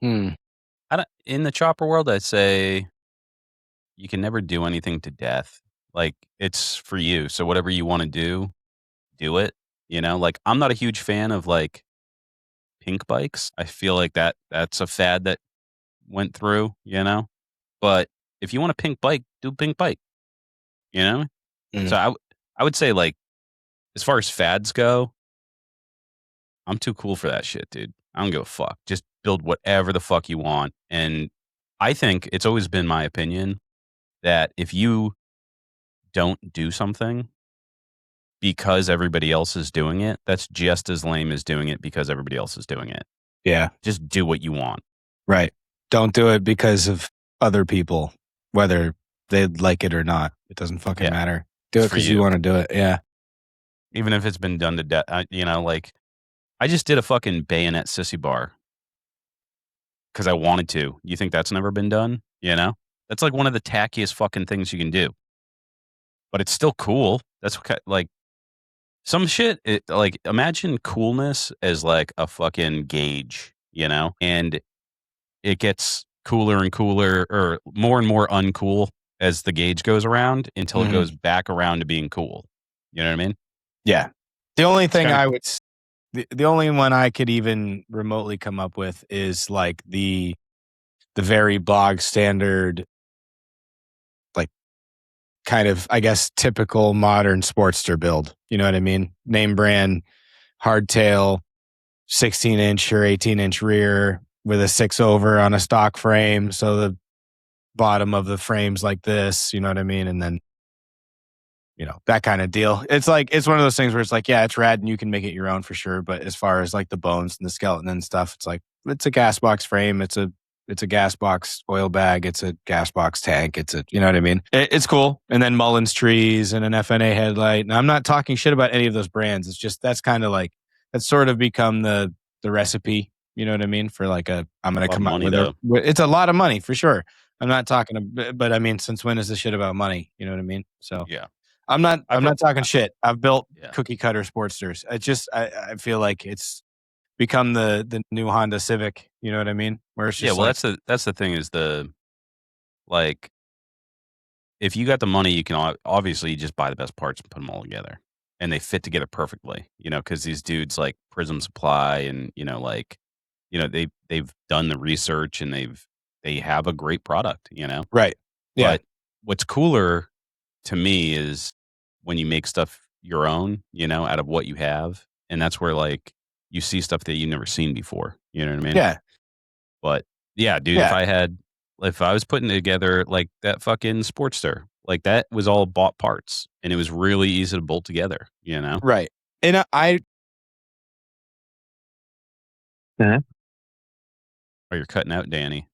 In the chopper world, I'd say you can never do anything to death. Like, it's for you. So whatever you want to do it. You know, like, I'm not a huge fan of like pink bikes. I feel like that's a fad that went through, you know? But if you want a pink bike, do a pink bike. You know? So I would say, like, as far as fads go, I'm too cool for that shit, dude. I don't give a fuck. Just build whatever the fuck you want. And I think it's always been my opinion that if you don't do something because everybody else is doing it, that's just as lame as doing it because everybody else is doing it. Yeah. Just do what you want. Right. Don't do it because of other people, whether they like it or not. It doesn't fucking matter. Do it because you want to do it. Yeah. Even if it's been done to death. You know, like, I just did a fucking bayonet sissy bar. because I wanted to. You think that's never been done? You know, that's like one of the tackiest fucking things you can do, but it's still cool. That's what, like some shit. Like imagine coolness as like a fucking gauge, you know, and it gets cooler and cooler, or more and more uncool as the gauge goes around until it Mhm. goes back around to being cool. You know what I mean? Yeah. The only thing kinda I would, the only one I could even remotely come up with is like the very bog standard, like kind of, I guess, typical modern Sportster build. You know what I mean? Name brand, hardtail, 16-inch or 18-inch rear with a 6-over on a stock frame. So the bottom of the frame's like this, you know what I mean? And then, that kind of deal. It's like, it's one of those things where it's like, yeah, it's rad and you can make it your own for sure. But as far as like the bones and the skeleton and stuff, it's like, it's a gas box frame. It's a gas box oil bag. It's a gas box tank. You know what I mean? It's cool. And then Mullins trees and an FNA headlight. And I'm not talking shit about any of those brands. It's just, that's kind of like, that's sort of become the recipe. You know what I mean? For like I'm going to come up money, with though. it's a lot of money for sure. I'm not talking, but I mean, since when is this shit about money? You know what I mean? So Yeah. I'm not talking shit. I've built Yeah. cookie cutter Sportsters. I feel like it's become the new Honda Civic. You know what I mean? Where it's just That's the thing is like, if you got the money, you can obviously just buy the best parts and put them all together, and they fit together perfectly. You know, because these dudes like Prism Supply and they've done the research and they have a great product. You know, right. Yeah. But what's cooler to me is when you make stuff your own, out of what you have, and that's where like you see stuff that you've never seen before. You know what I mean? Yeah. But yeah, dude, Yeah. if I was putting together like that fucking Sportster, like that was all bought parts and it was really easy to bolt together, you know? Right. And I Oh, you're cutting out, Danny.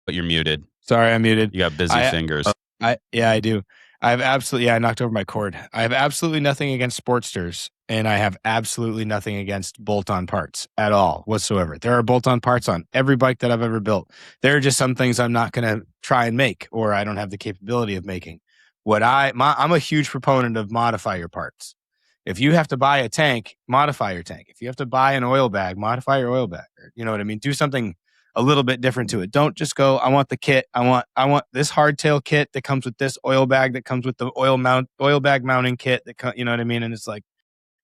But you're muted. sorry, I'm muted. You got busy fingers. I do. I knocked over my cord. I have absolutely nothing against Sportsters, and I have absolutely nothing against bolt-on parts at all whatsoever. There are bolt-on parts on every bike that I've ever built. There are just some things I'm not going to try and make, or I don't have the capability of making. I'm a huge proponent of modify your parts. If you have to buy a tank, modify your tank. If you have to buy an oil bag, modify your oil bag. You know what I mean? Do something a little bit different to it. Don't just go, I want the kit. I want this hardtail kit that comes with this oil bag that comes with the oil bag mounting kit you know what I mean? And it's like,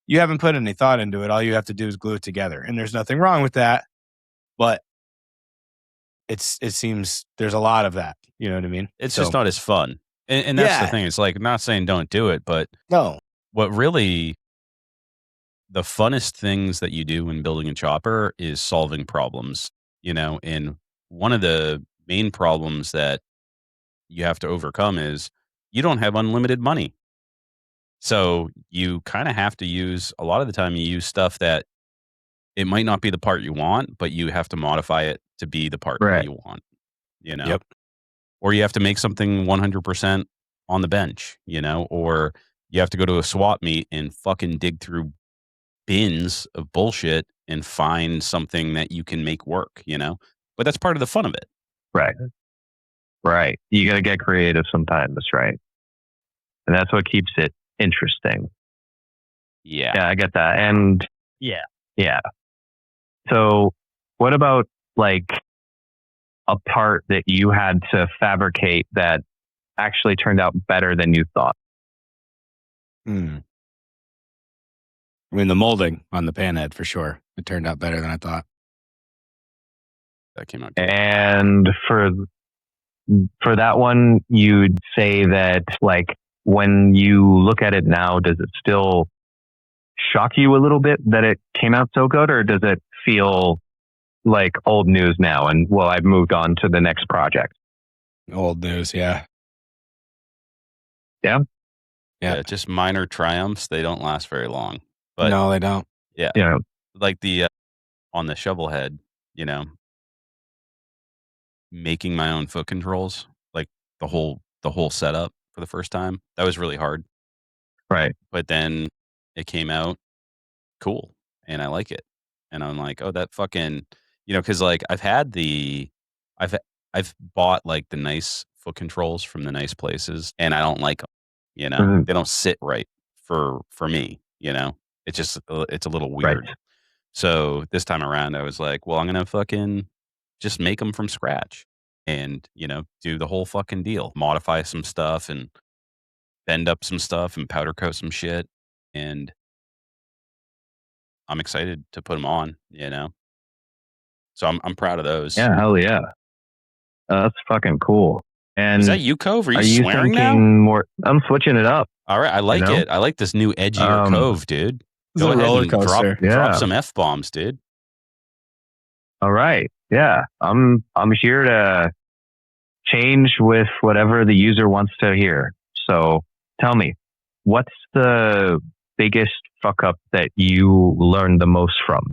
you haven't put any thought into it. All you have to do is glue it together. And there's nothing wrong with that, but it seems there's a lot of that. You know what I mean? It's just not as fun. And that's the thing. It's like, I'm not saying don't do it, but no. What really the funnest things that you do when building a chopper is solving problems, and one of the main problems that you have to overcome is you don't have unlimited money. So you kind of have to use, a lot of the time you use stuff that it might not be the part you want, but you have to modify it to be the part that you want, Yep. Or you have to make something 100% on the bench, or you have to go to a swap meet and fucking dig through bins of bullshit and find something that you can make work, But that's part of the fun of it. Right. Right. You got to get creative sometimes, right? And that's what keeps it interesting. Yeah. Yeah, I get that. And yeah. So what about like a part that you had to fabricate that actually turned out better than you thought? I mean, the molding on the panhead for sure. It turned out better than I thought. That came out good. And for that one, you'd say that like when you look at it now, does it still shock you a little bit that it came out so good, or does it feel like old news now and well, I've moved on to the next project? Old news, yeah. Yeah. Just minor triumphs. They don't last very long. But no, they don't. Yeah. Like the on the shovel head, making my own foot controls, like the whole setup for the first time. That was really hard. Right. But then it came out cool and I like it. And I'm like, oh, that fucking, because like I've I've bought like the nice foot controls from the nice places, and I don't like them. Mhm. They don't sit right for me. It's just it's a little Right. weird. So this time around, I was like, well, I'm gonna fucking just make them from scratch, and do the whole fucking deal, modify some stuff and bend up some stuff and powder coat some shit, and I'm excited to put them on. So I'm proud of those. Yeah, hell yeah. That's fucking cool. Is And that you, Cove? Are you are you swearing now? thinking more? I'm switching it up. All right, I like know? it. I like this new edgier Cove, dude. It's Go a ahead roller and drop coaster. Yeah. some F bombs, dude. All right. Yeah. I'm here to change with whatever the user wants to hear. So tell me, what's the biggest fuck up that you learned the most from?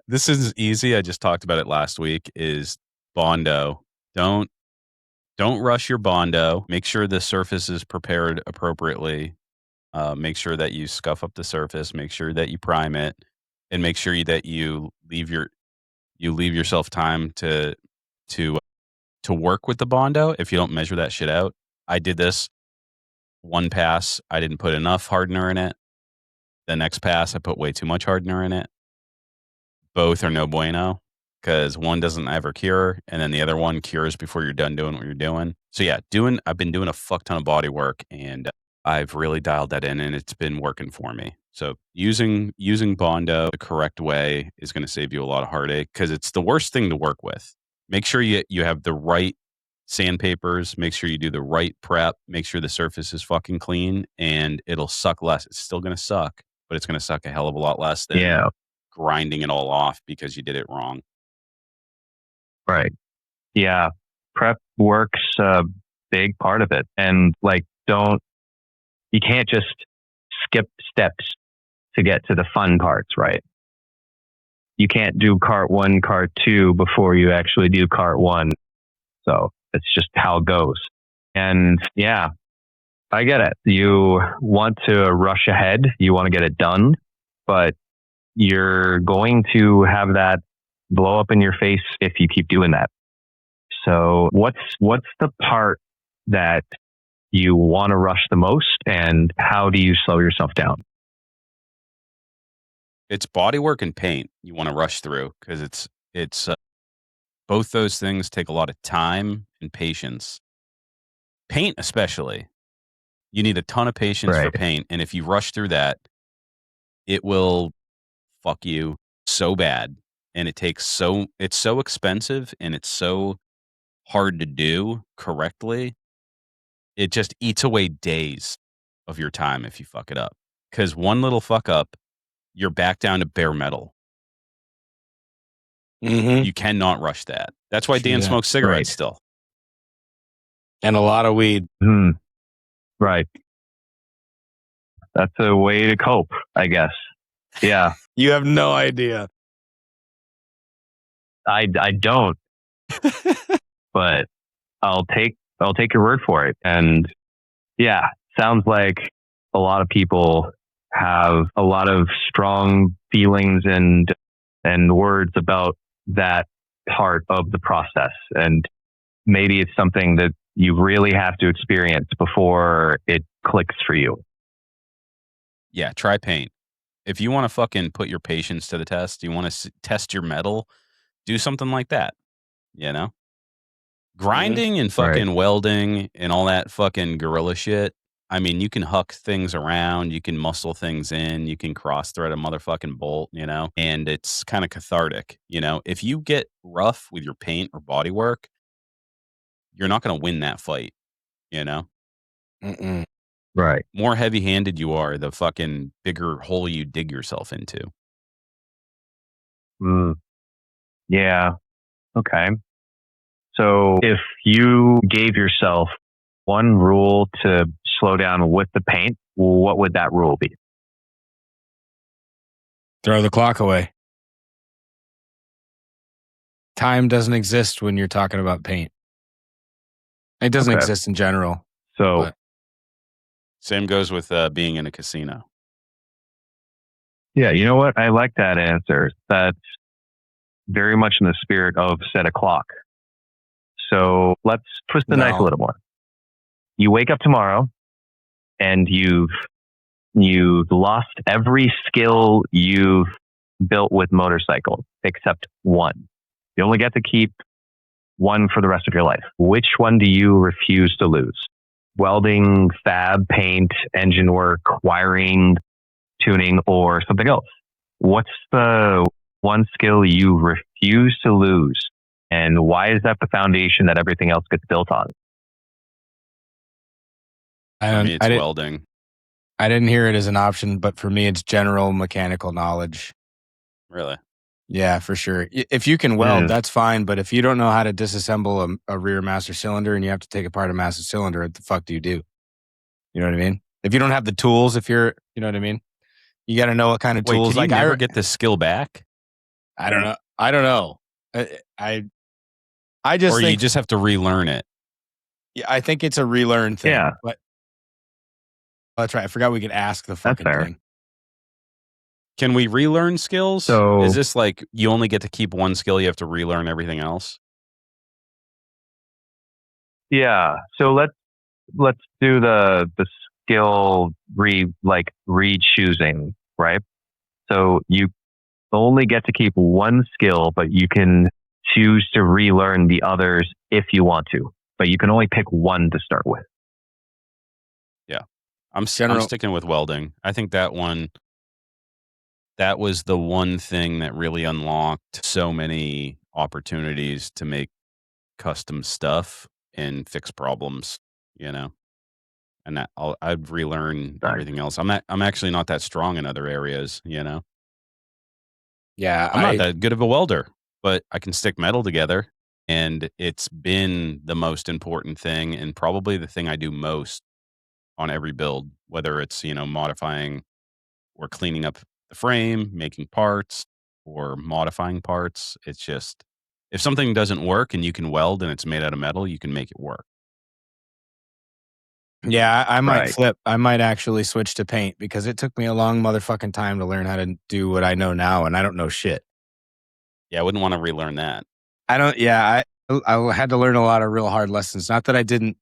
This is easy. I just talked about it last week. Is Bondo. Don't rush your Bondo. Make sure the surface is prepared appropriately. Make sure that you scuff up the surface. Make sure that you prime it, and make sure that you leave yourself time to work with the Bondo. If you don't measure that shit out, I did this one pass. I didn't put enough hardener in it. The next pass, I put way too much hardener in it. Both are no bueno, because one doesn't ever cure, and then the other one cures before you're done doing what you're doing. So yeah, I've been doing a fuck ton of body work, and I've really dialed that in, and it's been working for me. So using Bondo the correct way is going to save you a lot of heartache, because it's the worst thing to work with. Make sure you have the right sandpapers. Make sure you do the right prep. Make sure the surface is fucking clean, and it'll suck less. It's still going to suck, but it's going to suck a hell of a lot less than Yeah. grinding it all off because you did it wrong. Right. Yeah. Prep work's a big part of it. And like, you can't just skip steps to get to the fun parts, right? You can't do cart 1, cart 2 before you actually do cart 1. So it's just how it goes. And yeah, I get it. You want to rush ahead. You want to get it done, but you're going to have that blow up in your face if you keep doing that. So what's the part that you want to rush the most, and how do you slow yourself down? It's body work and paint you want to rush through, because it's both those things take a lot of time and patience. Paint especially, you need a ton of patience for Right. paint, and if you rush through that, it will fuck you so bad, and it's so expensive, and it's so hard to do correctly. It just eats away days of your time if you fuck it up, because one little fuck up, you're back down to bare metal. Mm-hmm. You cannot rush that. That's why True Dan that. smokes cigarettes Right. still. And a lot of weed. Right. That's a way to cope, I guess. Yeah. You have no idea. I don't, but I'll take your word for it. And yeah, sounds like a lot of people have a lot of strong feelings and words about that part of the process. And maybe it's something that you really have to experience before it clicks for you. Yeah, try paint. If you want to fucking put your patience to the test, you want to test your metal, do something like that. Grinding and fucking welding and all that fucking gorilla shit. I mean, you can huck things around, you can muscle things in, you can cross thread a motherfucking bolt, and it's kind of cathartic. If you get rough with your paint or body work, you're not going to win that fight. Mm-mm. Right. More heavy handed you are, the fucking bigger hole you dig yourself into. Yeah. Okay. So if you gave yourself one rule to slow down with the paint, what would that rule be? Throw the clock away. Time doesn't exist when you're talking about paint. It doesn't Okay. exist in general. So, But- Same goes with being in a casino. Yeah, you know what? I like that answer. That's very much in the spirit of set a clock. So let's twist the knife a little more. You wake up tomorrow and you've lost every skill you've built with motorcycles except one. You only get to keep one for the rest of your life. Which one do you refuse to lose? Welding, fab, paint, engine work, wiring, tuning, or something else? What's the one skill you refuse to lose? And why is that the foundation that everything else gets built on? For me, it's welding. I didn't hear it as an option, but for me, it's general mechanical knowledge. Really? Yeah, for sure. If you can weld, that's fine. But if you don't know how to disassemble a rear master cylinder and you have to take apart a master cylinder, what the fuck do you do? You know what I mean? If you don't have the tools, you know what I mean? You got to know what kind of tools. Can you never get the skill back? I don't know. I don't know. I just think you just have to relearn it. Yeah, I think it's a relearn thing. Yeah. But that's right. I forgot we could ask the fucking thing. Can we relearn skills? So is this like you only get to keep one skill, you have to relearn everything else? Yeah. So let's do the skill re-choosing, right? So you only get to keep one skill, but you can choose to relearn the others if you want to. But you can only pick one to start with. Yeah. I'm sticking with welding. I think that was the one thing that really unlocked so many opportunities to make custom stuff and fix problems, you know. And that I'd relearn everything else. I'm actually not that strong in other areas, you know. Yeah, I'm not that good of a welder, but I can stick metal together, and it's been the most important thing and probably the thing I do most on every build, whether it's, modifying or cleaning up the frame, making parts, or modifying parts. It's just, if something doesn't work and you can weld and it's made out of metal, you can make it work. Yeah, I might flip. I might actually switch to paint because it took me a long motherfucking time to learn how to do what I know now, and I don't know shit. Yeah, I wouldn't want to relearn that. I had to learn a lot of real hard lessons. Not that I didn't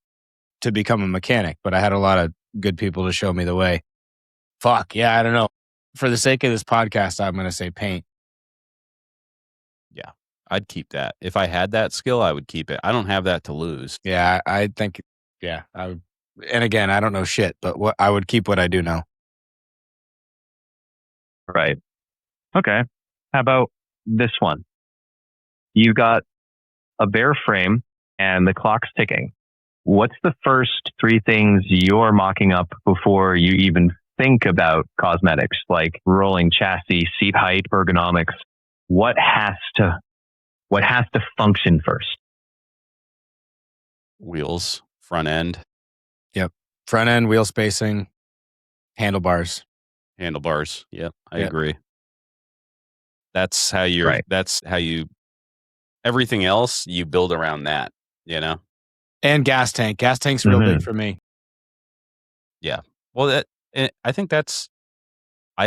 to become a mechanic, but I had a lot of good people to show me the way. Fuck, yeah, I don't know. For the sake of this podcast, I'm going to say paint. Yeah, I'd keep that. If I had that skill, I would keep it. I don't have that to lose. Yeah, I think, yeah, I would. And again, I don't know shit, but I would keep what I do know. Right. Okay. How about this one? You got a bare frame and the clock's ticking. What's the first three things you're mocking up before you even think about cosmetics, like rolling chassis, seat height, ergonomics? What has to function first? Wheels, front end. Yep. Front end, wheel spacing, handlebars. Yep. I agree. That's how everything else you build around that, you know? And gas tank. Gas tank's real big for me. Yeah. Well, I think I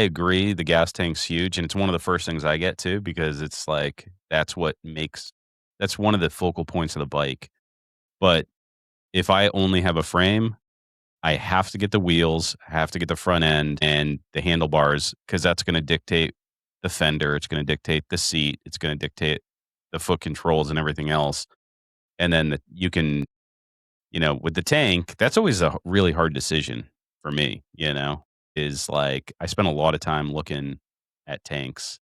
agree. The gas tank's huge. And it's one of the first things I get to because it's like, that's one of the focal points of the bike. But if I only have a frame, I have to get the wheels, I have to get the front end and the handlebars because that's going to dictate the fender. It's going to dictate the seat. It's going to dictate the foot controls and everything else. And then you can, with the tank, that's always a really hard decision for me, is like I spend a lot of time looking at tanks,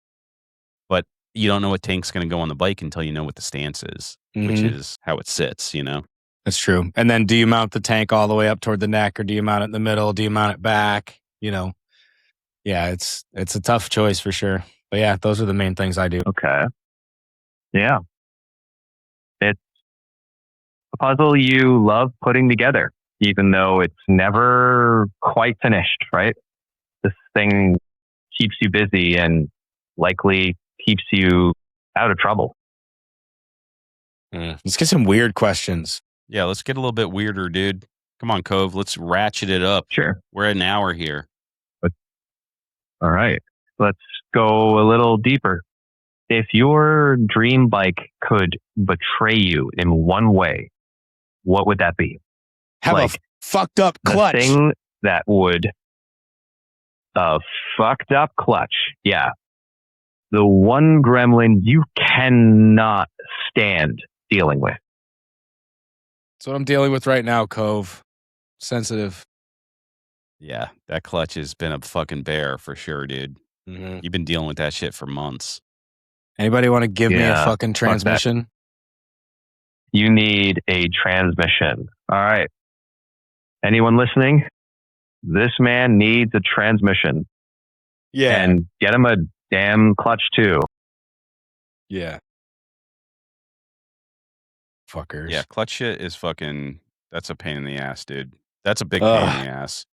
but you don't know what tank's going to go on the bike until you know what the stance is, which is how it sits, That's true. And then do you mount the tank all the way up toward the neck or do you mount it in the middle? Do you mount it back? Yeah, it's a tough choice for sure. But yeah, those are the main things I do. Okay. Yeah. It's a puzzle you love putting together, even though it's never quite finished, right? This thing keeps you busy and likely keeps you out of trouble. Let's get some weird questions. Yeah, let's get a little bit weirder, dude. Come on, Cove. Let's ratchet it up. Sure. We're at an hour here. All right. let's go a little deeper. If your dream bike could betray you in one way, what would that be? Have Like, a fucked up The clutch. thing that would fucked up clutch. Yeah. The one gremlin you cannot stand dealing with. That's what I'm dealing with right now, Cove. Sensitive. Yeah, that clutch has been a fucking bear for sure, dude. Mm-hmm. You've been dealing with that shit for months. Anybody want to give me a Yeah, fucking fuck that. transmission? You need a transmission. All right. Anyone listening? This man needs a transmission. Yeah. And get him a damn clutch too. Yeah. Fuckers. Yeah, clutch shit is fucking. That's a pain in the ass, dude. That's a big pain in the ass.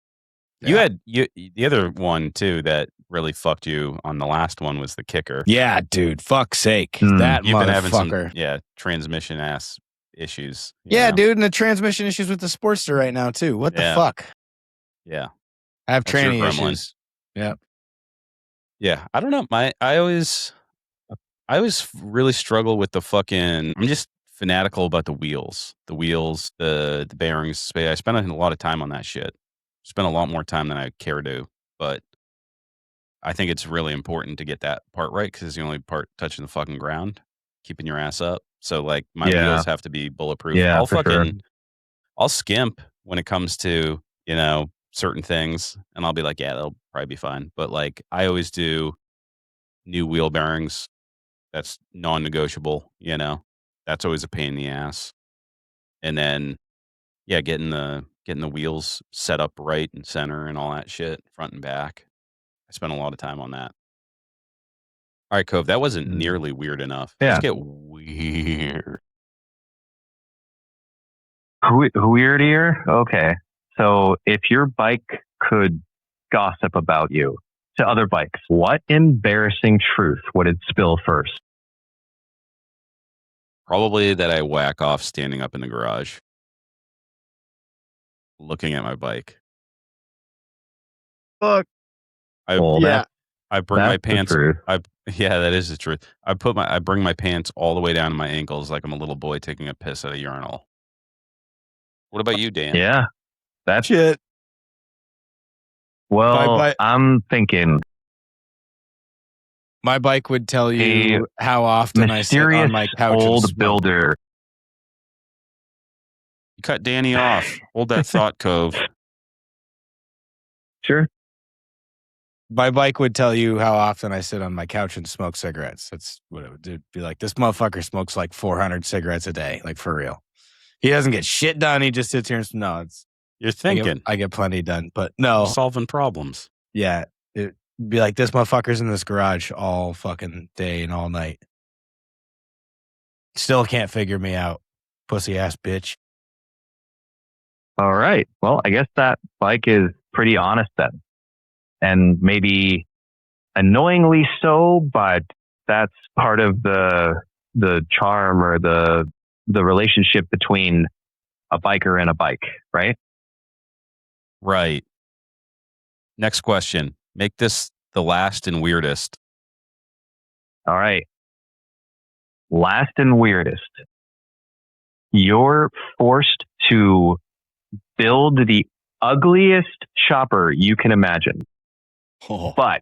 You Yeah. had the other one too that really fucked you on the last one was the kicker. Yeah, dude. Fuck's sake. Mm. That You've been having some motherfucker. transmission ass issues. you Yeah, know? dude, and the transmission issues with the Sportster right now too. What the Yeah. fuck? Yeah. I have That's your tranny gremlin. issues. Yeah. Yeah, I don't know. I always really struggle with the fucking. I'm just fanatical about the wheels, the bearings. I spend a lot of time on that shit. Spend a lot more time than I care to, but I think it's really important to get that part right because it's the only part touching the fucking ground, keeping your ass up. So like my Yeah. wheels have to be bulletproof. Yeah, I'll for sure. I'll skimp when it comes to certain things, and I'll be like, yeah, that'll probably be fine. But like I always do new wheel bearings. That's non-negotiable. That's always a pain in the ass. And then, yeah, getting the wheels set up right and center and all that shit, front and back. I spent a lot of time on that. All right, Cove, that wasn't nearly weird enough. Yeah. Let's get weird. Weirdier? Okay. So if your bike could gossip about you to other bikes, what embarrassing truth would it spill first? Probably that I whack off standing up in the garage, looking at my bike. Fuck. Well, Yeah. I bring my that's the pants. truth. Yeah, that is the truth. I bring my pants all the way down to my ankles like I'm a little boy taking a piss at a urinal. What about you, Dan? Yeah. That's Shit. well, Bye-bye. I'm thinking My bike would tell you how often I sit mysterious on my couch and old smoke. builder. You cut Danny off. Hold that thought, Cove. Sure. My bike would tell you how often I sit on my couch and smoke cigarettes. That's what it would do. Be like, this motherfucker smokes like 400 cigarettes a day, like for real. He doesn't get shit done. He just sits here and no, it's You're thinking. I get plenty done, but no, Solving problems. yeah, it'd be like this motherfucker's in this garage all fucking day and all night. Still can't figure me out, pussy ass bitch. All right. Well, I guess that bike is pretty honest then. And maybe annoyingly so, but that's part of the charm or the relationship between a biker and a bike, right? Right. Next question. Make this the last and weirdest. All right. Last and weirdest. You're forced to build the ugliest chopper you can imagine, but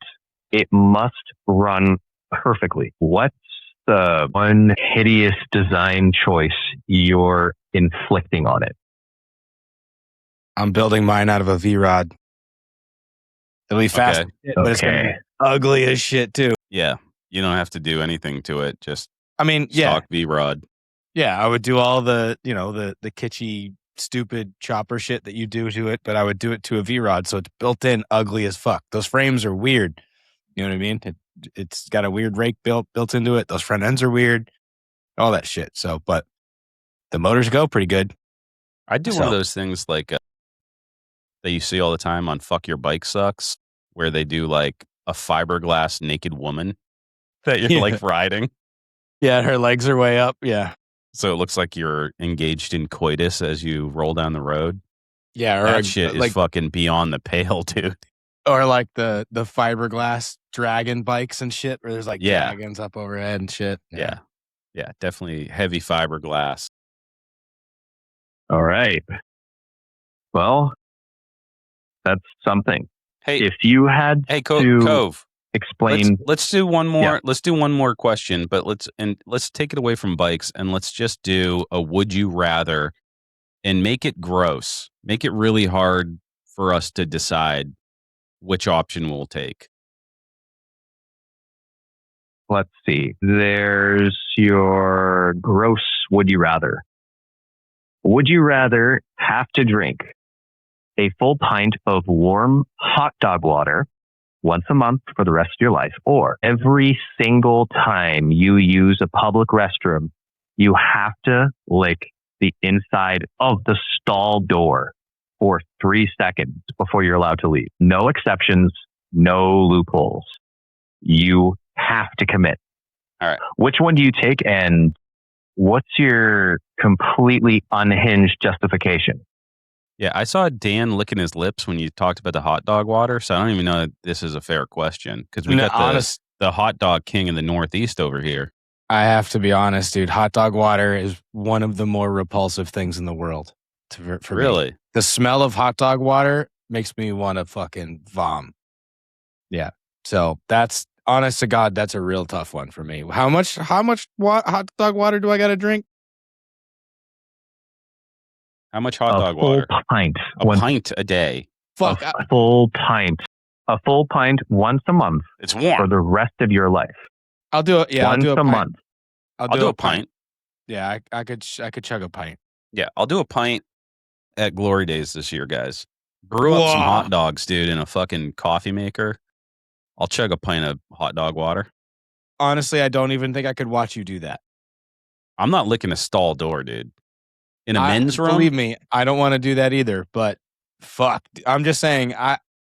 it must run perfectly. What's the one hideous design choice you're inflicting on it? I'm building mine out of a V-Rod. It'll be fast, Okay. but it's gonna be ugly as shit too. Yeah. You don't have to do anything to it. Just I mean, yeah, stock V-Rod. yeah. I would do all the the kitschy, stupid chopper shit that you do to it, but I would do it to a V-Rod, so it's built in, ugly as fuck. Those frames are weird. You know what I mean? It's got a weird rake built into it. Those front ends are weird. All that shit. So, but the motors go pretty good. I do one of those things like that you see all the time on Fuck Your Bike Sucks, where they do like a fiberglass naked woman that you're like riding. Yeah, her legs are way up. Yeah. So it looks like you're engaged in coitus as you roll down the road. Yeah. Or That shit is fucking beyond the pale, dude. Or like the fiberglass dragon bikes and shit, where there's like Yeah. dragons up overhead and shit. Yeah. Definitely heavy fiberglass. All right. Well, that's something. Hey, If you had hey, to Cove. explain, Let's do one more. Yeah. Let's do one more question, but let's take it away from bikes and let's just do a would you rather and make it gross. Make it really hard for us to decide which option we'll take. let's see. There's your gross would you rather. Would you rather have to drink a full pint of warm hot dog water once a month for the rest of your life, or every single time you use a public restroom, you have to lick the inside of the stall door for 3 seconds before you're allowed to leave? No exceptions, no loopholes. You have to commit. All right. Which one do you take, and what's your completely unhinged justification? Yeah, I saw Dan licking his lips when you talked about the hot dog water, so I don't even know if this is a fair question because we No, got the hot dog king in the Northeast over here. I have to be honest, dude. Hot dog water is one of the more repulsive things in the world. For me. Really? The smell of hot dog water makes me want to fucking vom. Yeah. So that's honest to God, that's a real tough one for me. How much hot dog water do I got to drink? How much hot dog full water? Pint. A pint a day. Fuck. A full pint. A full pint once a month It's warm. for the rest of your life. I'll do it. Yeah, once I'll do a pint. month. I'll do a pint. Yeah, I could chug a pint. Yeah, I'll do a pint at Glory Days this year, guys. Brew up some hot dogs, dude, in a fucking coffee maker. I'll chug a pint of hot dog water. Honestly, I don't even think I could watch you do that. I'm not licking a stall door, dude. In a men's room? Believe me, I don't want to do that either, but fuck. I'm just saying,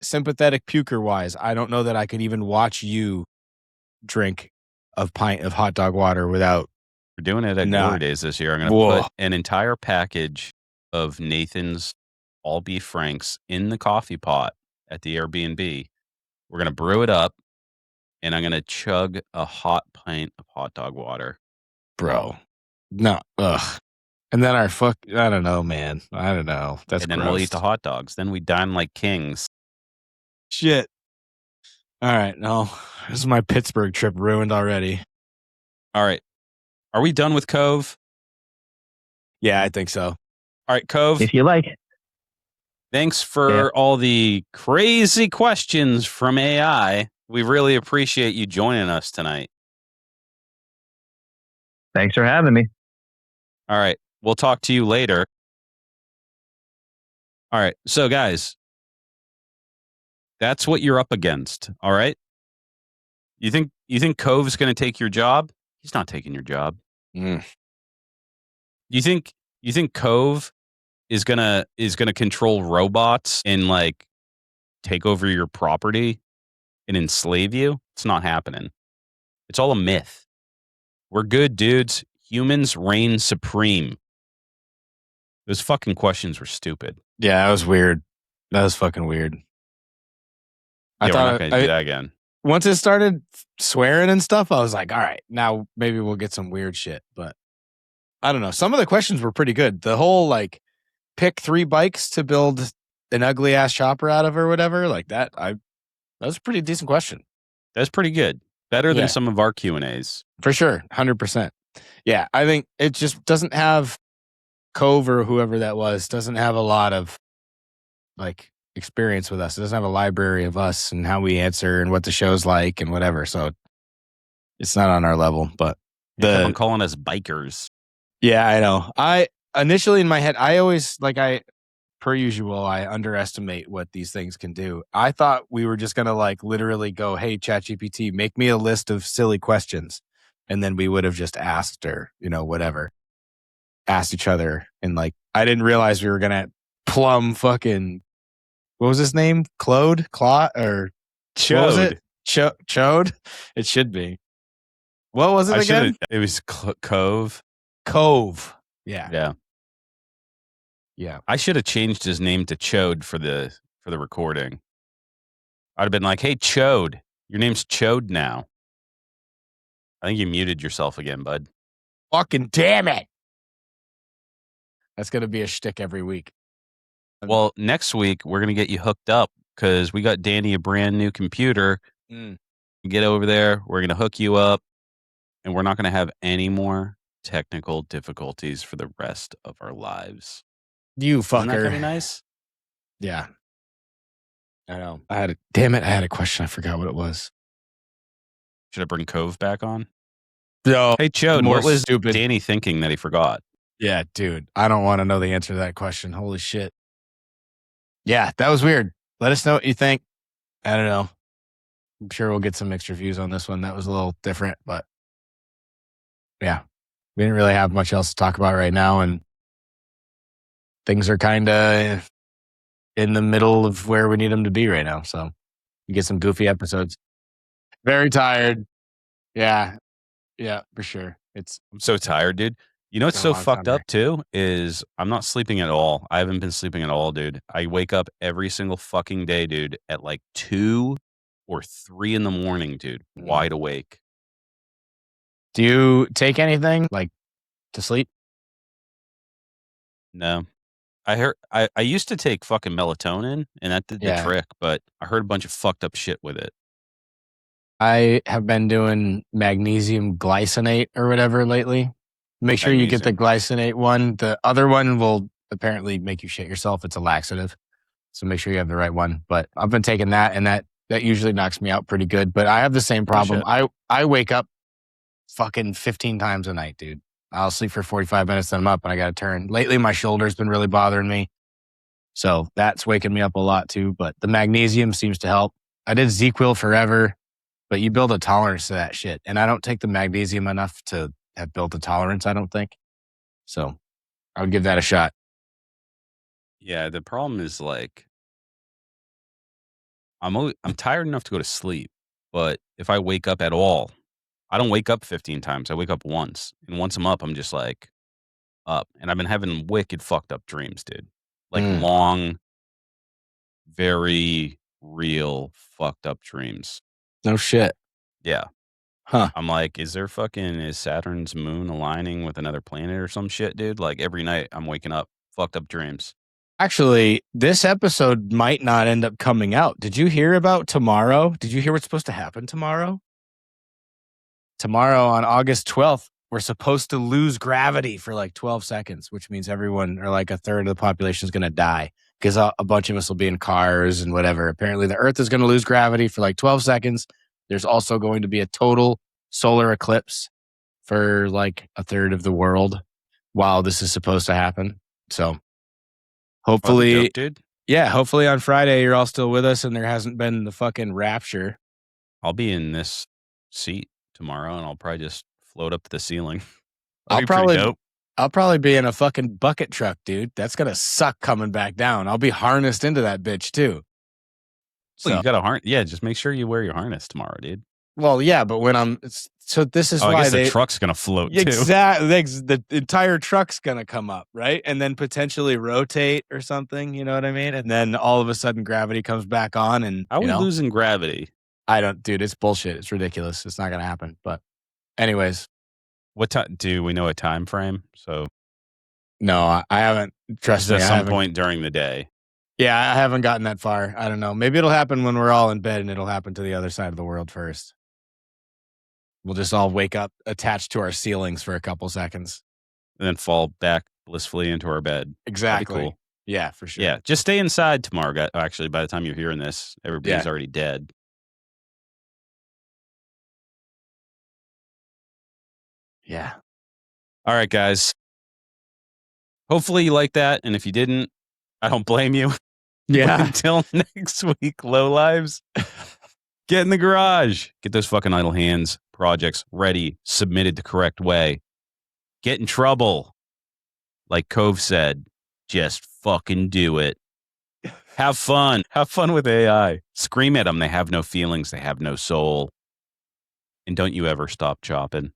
sympathetic puker wise, I don't know that I could even watch you drink a pint of hot dog water without. We're doing it at Glory Days this year. I'm going to put an entire package of Nathan's all beef franks in the coffee pot at the Airbnb. We're going to brew it up, and I'm going to chug a hot pint of hot dog water. Bro. No. Ugh. And then I don't know, man. I don't know. That's and then gross. we'll eat the hot dogs. Then we dine like kings. Shit. All right. No, this is my Pittsburgh trip ruined already. All right. Are we done with Cove? Yeah, I think so. All right, Cove. If you like. Thanks for all the crazy questions from AI. We really appreciate you joining us tonight. Thanks for having me. All right. We'll talk to you later. All right. So, guys, that's what you're up against. All right. You think Cove's going to take your job? He's not taking your job. Mm. You think Cove is gonna control robots and like take over your property and enslave you? It's not happening. It's all a myth. We're good dudes. Humans reign supreme. Those fucking questions were stupid. Yeah, that was weird. That was fucking weird. We're not going to do that again. Once it started swearing and stuff, I was like, all right, now maybe we'll get some weird shit. But I don't know. Some of the questions were pretty good. The whole like pick 3 bikes to build an ugly ass chopper out of or whatever, like that. That was a pretty decent question. That's pretty good. Better than some of our Q&As. For sure. 100%. Yeah. I think it just doesn't have Cove or whoever that was, doesn't have a lot of like experience with us. It doesn't have a library of us and how we answer and what the show's like and whatever. So it's not on our level, but I'm calling us bikers. Yeah, I know. I initially in my head, I always per usual, I underestimate what these things can do. I thought we were just going to like literally go, hey, ChatGPT, make me a list of silly questions. And then we would have just asked or, whatever, asked each other. And like, I didn't realize we were going to plumb fucking, what was his name? Claude or Chode. What was it? Chode? It should be. What was it again? It was Cove. Cove. Yeah. I should have changed his name to Chode for the recording. I'd have been like, hey, Chode, your name's Chode now. I think you muted yourself again, bud. Fucking damn it. That's going to be a shtick every week. Well, next week, we're going to get you hooked up because we got Danny a brand new computer. Get over there. We're going to hook you up, and we're not going to have any more technical difficulties for the rest of our lives. You Isn't that fucker. kind of nice? Yeah. I know. Damn it. I had a question. I forgot what it was. Should I bring Cove back on? No. Hey, Chode, More what was stupid. Danny thinking that he forgot? Yeah, dude. I don't want to know the answer to that question. Holy shit. Yeah, that was weird. Let us know what you think. I don't know. I'm sure we'll get some mixed reviews on this one. That was a little different, but yeah, we didn't really have much else to talk about right now. And things are kind of in the middle of where we need them to be right now. So you get some goofy episodes. Very tired. Yeah. Yeah, for sure. I'm so tired, dude. You know what's Been a so long fucked summer. up too is I'm not sleeping at all. I haven't been sleeping at all, dude. I wake up every single fucking day, dude, at like 2 or 3 in the morning, dude, wide awake. Do you take anything like to sleep? No. I heard I used to take fucking melatonin and that did the trick, but I heard a bunch of fucked up shit with it. I have been doing magnesium glycinate or whatever lately. Make sure you get the glycinate one. The other one will apparently make you shit yourself. It's a laxative. So make sure you have the right one. But I've been taking that and that usually knocks me out pretty good. But I have the same problem. I wake up fucking 15 times a night, dude. I'll sleep for 45 minutes, then I'm up and I got to turn. Lately, my shoulder's been really bothering me. So that's waking me up a lot too. But the magnesium seems to help. I did ZQL forever, but you build a tolerance to that shit. And I don't take the magnesium enough to have built a tolerance, I don't think. So I would give that a shot. Yeah, the problem is like I'm tired enough to go to sleep, but if I wake up at all, I don't wake up 15 times. I wake up once. And once I'm up, I'm just like up. And I've been having wicked fucked up dreams, dude. Like long, very real fucked up dreams. No shit. Yeah. Huh. I'm like, is Saturn's moon aligning with another planet or some shit, dude? Like every night I'm waking up, fucked up dreams. Actually, this episode might not end up coming out. Did you hear about tomorrow? Did you hear what's supposed to happen tomorrow? Tomorrow on August 12th, we're supposed to lose gravity for like 12 seconds, which means everyone or like a third of the population is going to die because a bunch of us will be in cars and whatever. Apparently, the Earth is going to lose gravity for like 12 seconds. There's also going to be a total solar eclipse for like a third of the world while this is supposed to happen. So hopefully, dude. Yeah, hopefully on Friday you're all still with us and there hasn't been the fucking rapture. I'll be in this seat tomorrow and I'll probably just float up to the ceiling. I'll probably be in a fucking bucket truck, dude. That's gonna suck coming back down. I'll be harnessed into that bitch too. So you got a harness. Yeah, just make sure you wear your harness tomorrow, dude. Well, yeah, but when so this is why I guess the truck's gonna float too. Exactly, the entire truck's gonna come up, right, and then potentially rotate or something. You know what I mean? And then all of a sudden, gravity comes back on, and are we losing gravity? I don't, dude. It's bullshit. It's ridiculous. It's not gonna happen. But, anyways, what time? Do we know a time frame? So, no, I haven't. Trust me, at some point during the day. Yeah, I haven't gotten that far. I don't know. Maybe it'll happen when we're all in bed, and it'll happen to the other side of the world first. We'll just all wake up attached to our ceilings for a couple seconds. And then fall back blissfully into our bed. Exactly. Cool. Yeah, for sure. Yeah, just stay inside tomorrow. Actually, by the time you're hearing this, everybody's already dead. Yeah. All right, guys. Hopefully you like that. And if you didn't, I don't blame you. Yeah. But until next week, low lives. Get in the garage. Get those fucking idle hands projects ready, submitted the correct way. Get in trouble. Like Cove said, just fucking do it. Have fun. Have fun with AI. Scream at them. They have no feelings. They have no soul. And don't you ever stop chopping.